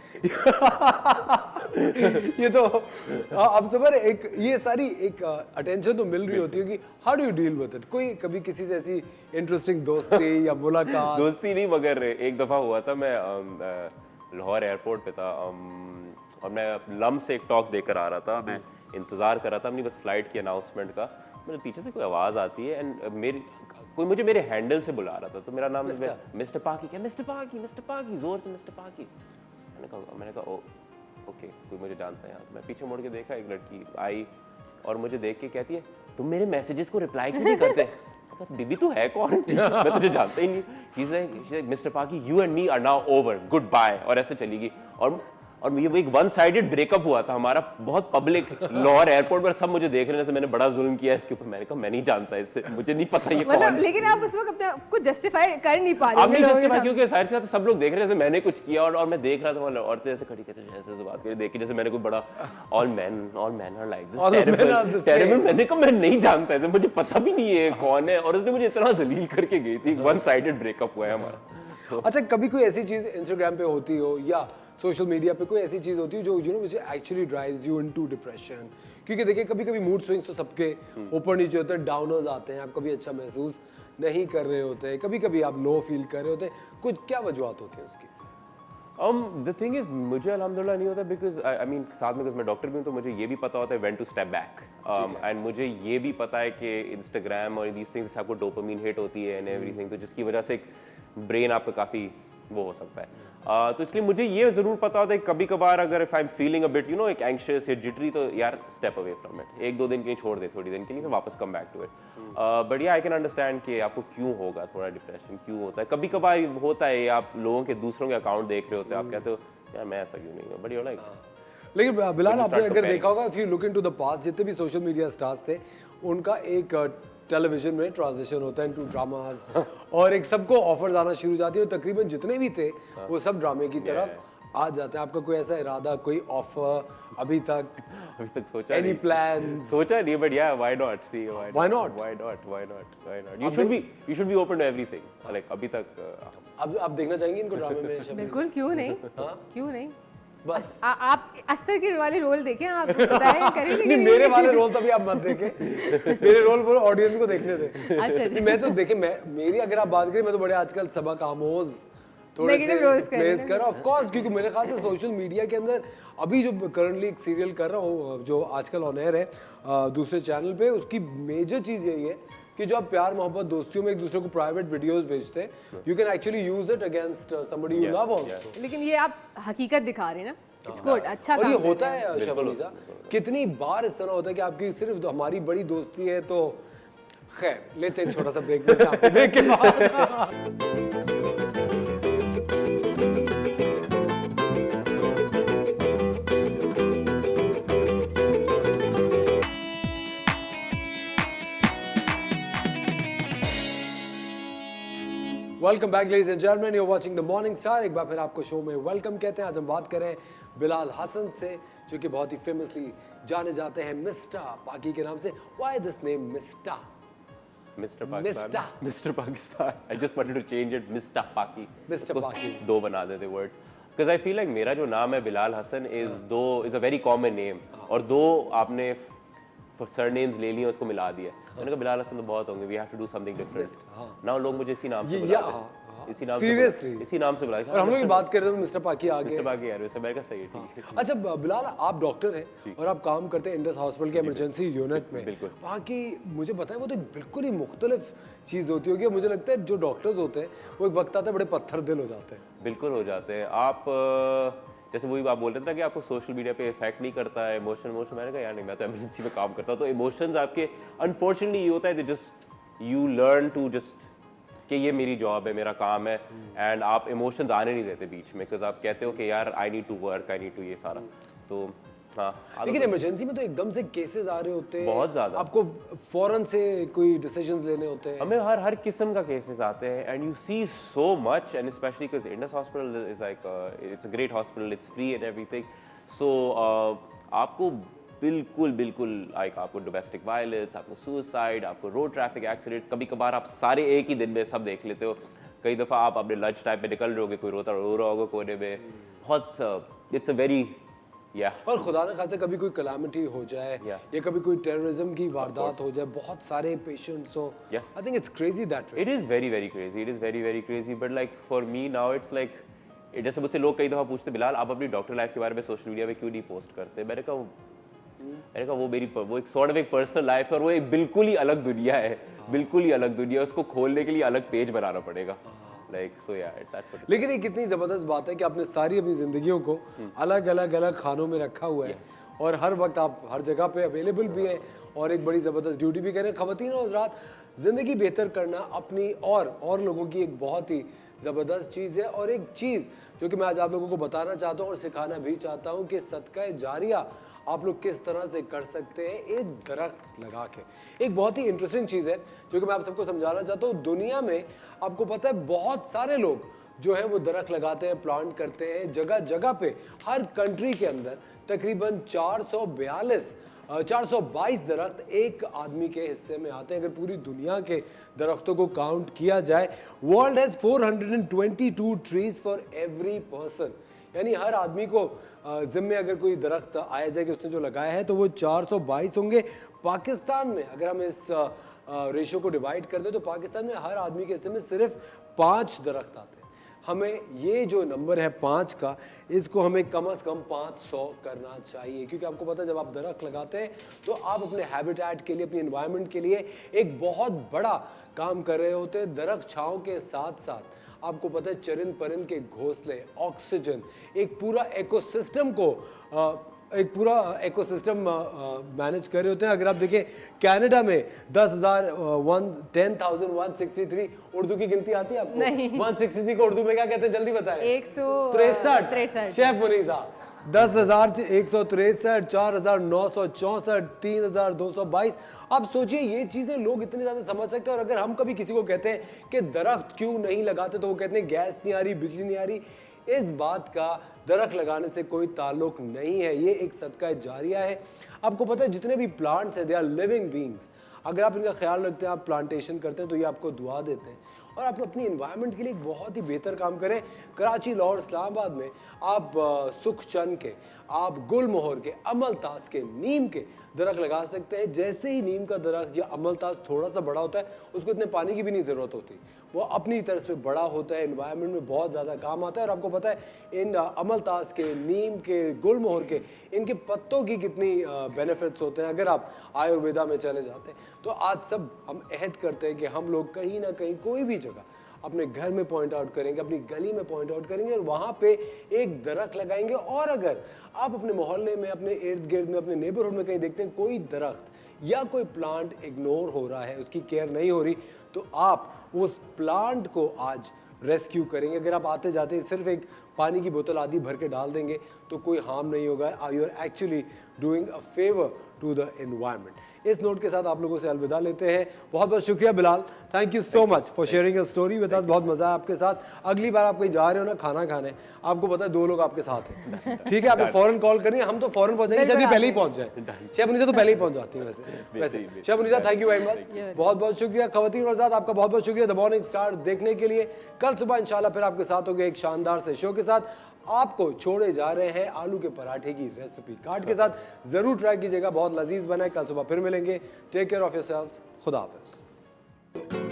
ये तो अब सबर एक ये सारी एक अटेंशन तो मिल रही होती है कि how do you deal with it? कोई कभी किसी से ऐसी इंटरेस्टिंग दोस्ती या मुलाकात? दोस्ती नहीं, मगर एक दफा हुआ था, मैं लाहौर एयरपोर्ट पे था, और मैं लम से एक टॉक देकर आ रहा था, मैं इंतजार कर रहा था अपनी बस फ्लाइट की अनाउंसमेंट का। मेरे पीछे से कोई आवाज आती है एंड कोई मुझे मेरे हैंडल से बुला रहा था, तो मेरा नाम मिस्टर पाकी, क्या मिस्टर पाकी, जोर से मिस्टर पाकी। मैंने कहा ओके, कोई मुझे जानता है यहाँ। मैं पीछे मुड़ के देखा, एक लड़की आई और मुझे देख के कहती है तुम मेरे मैसेजेस को रिप्लाई क्यों नहीं करते? बीबी तू है कौन? मैं तुझे जानता ही नहीं। मिस्टर पाकी, you and me are now over, goodbye, और ऐसे चली गई। और ये एक वन साइडेड ब्रेकअप हुआ था हमारा, बहुत पब्लिक, लाहौर एयरपोर्ट पर सब मुझे देख रहे हैं, मैंने बड़ा जुल्म किया इसके ऊपर। मैंने कहा मैं नहीं जानता इससे, मुझे नहीं पता ये कौन है। लेकिन आप उस वक्त अपने आप को जस्टिफाई कर नहीं पा रहे आप नहीं जस्टिफाई, क्योंकि सारी बात सब लोग देख रहे हैं, जैसे मैंने कुछ किया, और मैं देख रहा था, मतलब औरतें ऐसे खड़ी कहते हैं, ऐसे बात करी, देख के जैसे मैंने कोई बड़ा all man are like this, terrible. मैंने कहा मैं नहीं जानता ऐसे, मुझे पता भी नहीं है कौन है, और उसने मुझे इतना जलील करके गई थी। वन साइडेड ब्रेकअप हुआ है हमारा। अच्छा, कभी कोई ऐसी चीज इंस्टाग्राम पे होती हो या सोशल मीडिया पे कोई ऐसी चीज होती है जो which actually drives you into depression? क्योंकि देखिए कभी कभी मूड स्विंग्स तो सबके ऊपर नीचे होते हैं, डाउनर्स आते हैं, आप कभी अच्छा महसूस नहीं कर रहे होते हैं, कभी कभी आप लो फील कर रहे होते हैं, कुछ क्या वजूहत होती है उसकी? The thing is, मुझे अल्हम्दुलिल्लाह नहीं होता, because I mean साथ में मैं डॉक्टर भी हूँ, तो मुझे ये भी पता होता है when to step back, and मुझे ये भी पता है कि Instagram और these things से आपको डोपामिन हिट होती है and everything, तो जिसकी वजह से ब्रेन आपका काफ़ी वो हो सकता है। तो इसलिए मुझे ये ज़रूर पता होता है कभी कभार अगर if I am feeling a bit एक एंग्शियस या जिटरी, तो यार स्टेप अवे फ्रॉम इट, 1-2 दिन के लिए छोड़ दे, थोड़ी दिन के लिए, फिर वापस come back to it. But yeah I can understand कि आपको क्यों होगा थोड़ा डिप्रेशन, क्यों होता है, कभी कभार होता है, आप लोगों के दूसरों के अकाउंट देख रहे होते हो, आप कहते हो यार मैं ऐसा क्यों नहीं हूँ, बट यू लाइक। लेकिन बिलाल, आपने अगर देखा होगा, if you look into the past, जितने भी सोशल मीडिया स्टार्स थे, उनका एक टेलीविजन में ट्रांजिशन होता है इनटू ड्रामास, और एक सबको ऑफर्स आना शुरू हो जाती है, और तकरीबन जितने भी थे वो सब ड्रामे की तरफ आ जाते हैं? आपका कोई ऐसा इरादा, कोई ऑफर अभी तक? अभी तक सोचा Any नहीं, plans? सोचा नहीं, but yeah, why not? See, Why not? Why not? Why not? Why not? You should be open to everything. Like अभी तक अब आप देखना चाहेंगे इनको ड्रामे में शबीर? बिल्कुल, क्यों नहीं, क्यों नहीं। बस आप असफर के वाले रोल देखें, आप बताएं करेंगे नहीं, मेरे वाले रोल तभी आप मत देखें, मेरे रोल पूरे ऑडियंस को देखने दे। अच्छा। मैं तो देखे, मेरी अगर आप बात करें, मैं तो बड़े आजकल सबक आमोज थोड़े से Negative roles कर रहे प्लेस हैं। कर रहा हूं, ऑफ कोर्स, क्योंकि मेरे ख्याल से सोशल मीडिया के अंदर अभी जो करंटली एक सीरियल कर रहा हूँ जो आजकल ऑन एयर है दूसरे चैनल पे, उसकी मेजर चीज यही है कि जो आप प्यार मोहब्बत दोस्तियों में एक दूसरे को प्राइवेट वीडियोस भेजते हैं, you can actually use it against somebody you love also. लेकिन ये आप हकीकत दिखा रहे हैं ना, इट्स गुड, अच्छा और काम ये कर होता रहे हैं। है शबनीसा, कितनी बार इस तरह होता है कि आपकी सिर्फ हमारी बड़ी दोस्ती है तो खैर लेते हैं एक छोटा सा ब्रेक, लेते हैं आपसे ब्रेक के बाद। Welcome back ladies and gentleman, you are watching the Morning Star. एक बार फिर आपको शो में वेलकम कहते हैं। आज हम बात करें बिलाल हसन से, जो कि बहुत ही फेमसली जाने जाते हैं मिस्टर पाकी के नाम से। Why this name mister? Mr. Pakistan. Mr. Mr. Pakistan. I just wanted to change it, Mr. Paki. Mr. उसको Paki. दो बना देते words. Because I feel like मेरा जो नाम है Bilal Hasan is a very common name. और दो आपने सरनेम्स ले लिए, उसको मिला दिया। मैंने कहा बिलाल हसन तो बहुत होंगे, we have to do something different. Now लोग मुझे इसी नाम से बुलाते हैं। इसी नाम Seriously? से इसी नाम से बुलाते हैं। और हम लोग ये बात कर रहे थे मिस्टर पाकी आगे। मिस्टर पाकी यार, वैसे मैंने कहा सही है, ठीक है। अच्छा बिलाल, आप डॉक्टर हैं और आप काम करते हैं इंडस हॉस्पिटल के इमरजेंसी यूनिट में। बिल्कुल। वहाँ की मुझे पता है वो तो एक बिल्कुल ही मुख्तलिफ चीज़ होती होगी। मुझे लगता है जो डॉक्टर्स होते हैं वो एक वक्त आता है बड़े पत्थर दिल हो जाते हैं। बिल्कुल हो जाते हैं। आप जैसे वही आप बोल रहे थे ना कि आपको सोशल मीडिया पे इफेक्ट नहीं करता है इमोशन। मैंने कहा यार नहीं, मैं तो इमरजेंसी में काम करता हूँ, तो इमोशंस आपके अनफॉर्चुनेटली ये होता है, just you learn to just कि ये मेरी जॉब है, मेरा काम है, एंड आप इमोशंस आने नहीं देते बीच में, बिकॉज आप कहते हो कि यार I need to work, I need to ये सारा। तो हाँ, लेकिन इमरजेंसी में तो एकदम से केसेस आ रहे होते हैं, बहुत ज़्यादा। आपको फौरन से कोई डिसीजंस लेने होते हैं। हमें हर किस्म का केसेस आते हैं, and you see so much, and especially because Indus hospital is like it's a great hospital, it's free and everything. So आपको बिल्कुल लाइक आपको डोमेस्टिक वायलेंस, आपको सुसाइड, आपको रोड ट्रैफिक एक्सीडेंट, कभी कभार आप सारे एक ही दिन में सब देख लेते हो। कई दफ़ा आप अपने लंच टाइम पे निकल रहे होगे, कोई रो रहा होगा कोने में, बहुत इट्स अ वेरी और खुदा न खासा कभी कोई कलामिटी हो जाए या कभी कोई टेररिज्म की वारदात हो जाए, बहुत सारे पेशेंट्स हो, I think it's crazy that way. It is very crazy, it is very crazy, but like for me now it's like, जैसे मुझसे लोग कई दफ़ा पूछते बिलाल आप अपनी डॉक्टर लाइफ के बारे में सोशल मीडिया पे क्यों नहीं पोस्ट करते? मैंने कहा वो एक सॉर्ट ऑफ एक पर्सनल लाइफ है, और वो एक बिल्कुल ही अलग दुनिया है, बिल्कुल ही अलग दुनिया। उसको खोलने के लिए अलग पेज बनाना पड़ेगा। Like, so yeah, that's what लेकिन ये कितनी ज़बरदस्त बात है कि आपने सारी अपनी ज़िंदगियों को अलग खानों में रखा हुआ है, और हर वक्त आप हर जगह पे अवेलेबल भी हैं, और एक बड़ी ज़बरदस्त ड्यूटी भी करें। ख़वातीन और हज़रात, ज़िंदगी बेहतर करना अपनी और लोगों की एक बहुत ही ज़बरदस्त चीज़ है, और एक चीज़ जो कि मैं आज आप लोगों को बताना चाहता हूँ और सिखाना भी चाहता हूँ कि सदका जारिया आप लोग किस तरह से कर सकते हैं एक दरख्त लगा के। एक बहुत ही इंटरेस्टिंग चीज़ है जो कि मैं आप सबको समझाना चाहता हूँ। दुनिया में आपको पता है बहुत सारे लोग जो हैं वो दरख्त लगाते हैं, प्लांट करते हैं जगह जगह पे। हर कंट्री के अंदर तकरीबन 422 दरख्त एक आदमी के हिस्से में आते हैं। अगर पूरी दुनिया के दरख्तों को काउंट किया जाए, world has 422 trees for every person, यानी हर आदमी को ज़िम्मे अगर कोई दरख्त आया जाए कि उसने जो लगाया है तो वो 422 होंगे। पाकिस्तान में अगर हम इस रेशो को डिवाइड कर दें तो पाकिस्तान में हर आदमी के हिस्से में सिर्फ 5 दरख्त आते हैं। हमें ये जो नंबर है 5 का, इसको हमें कम से कम 500 करना चाहिए, क्योंकि आपको पता है जब आप दरख्त लगाते हैं तो आप अपने हैबिटेट के लिए, अपनी एनवायरनमेंट के लिए एक बहुत बड़ा काम कर रहे होते हैं। दरख्त छाँव के साथ साथ आपको पता है चरिंद परिंद के घोंसले, ऑक्सीजन, एक पूरा इकोसिस्टम मैनेज कर रहे होते हैं। अगर आप देखें कनाडा में 10,163 उर्दू की गिनती आती है आपको? नहीं। 163 को उर्दू में क्या कहते हैं, जल्दी बताएं। 163 शेफ मुनीसा। 10,163, 4,964, 3,222। अब सोचिए ये चीज़ें लोग इतनी ज़्यादा समझ सकते हैं। और अगर हम कभी किसी को कहते हैं कि दरख्त क्यों नहीं लगाते तो वो कहते हैं गैस नहीं आ रही, बिजली नहीं आ रही। इस बात का दरख्त लगाने से कोई ताल्लुक नहीं है, ये एक सदका जारिया है। आपको पता है जितने भी प्लांट्स हैं दे आर लिविंग बीइंग्स। अगर आप इनका ख्याल रखते हैं, आप प्लांटेशन करते हैं, तो ये आपको दुआ देते हैं और आप अपनी इन्वायरमेंट के लिए एक बहुत ही बेहतर काम करें। कराची, लाहौर, इस्लामाबाद में आप सुखचंद के, आप गुलमोहर के, अमलतास के, नीम के दरख्त लगा सकते हैं। जैसे ही नीम का दरख्त या अमलतास थोड़ा सा बड़ा होता है, उसको इतने पानी की भी नहीं ज़रूरत होती, वो अपनी तरफ से बड़ा होता है, इन्वायरमेंट में बहुत ज़्यादा काम आता है। और आपको पता है इन अमलतास के, नीम के, गुलमोहर के, इनके पत्तों की कितनी बेनिफिट्स होते हैं। अगर आप आयुर्वेदा में चले जाते हैं तो आज सब हम अहद करते हैं कि हम लोग कहीं ना कहीं कोई भी जगह अपने घर में पॉइंट आउट करेंगे, अपनी गली में पॉइंट आउट करेंगे और वहाँ पे एक दरख्त लगाएंगे। और अगर आप अपने मोहल्ले में, अपने इर्द गिर्द में, अपने नेबरहुड में कहीं देखते हैं कोई दरख्त या कोई प्लांट इग्नोर हो रहा है, उसकी केयर नहीं हो रही, तो आप उस प्लांट को आज रेस्क्यू करेंगे। अगर आप आते जाते सिर्फ एक पानी की बोतल आदि भर के डाल देंगे तो कोई हार्म नहीं होगा। You are actually doing a favour to the environment. इस नोट के साथ आप लोगों से अलविदा लेते हैं। बहुत बहुत शुक्रिया Bilal, thank you so much for sharing your story with us. बहुत मजा है आपके साथ। अगली बार आप कहीं जा रहे हो ना खाना खाने, आपको पता है 2 लोग आपके साथ हैं, ठीक है? आप फौरन कॉल करिए, हम तो फौरन पहुंचेंगे, शायद पहले ही पहुंच जाए। शेफ मुनीसा तो पहले ही पहुंच जाती है वैसे। Chef Munisa thank you very much, बहुत बहुत शुक्रिया। खवातीन और आज़ाद आपका बहुत बहुत शुक्रिया द मॉर्निंग स्टार देखने के लिए। कल सुबह इंशाल्लाह फिर आपके साथ होंगे एक शानदार से शो के साथ। आपको छोड़े जा रहे हैं आलू के पराठे की रेसिपी कार्ड के साथ, जरूर ट्राई कीजिएगा, बहुत लजीज बना है। कल सुबह फिर मिलेंगे। टेक केयर ऑफ योरसेल्व्स, खुदा हाफिज़।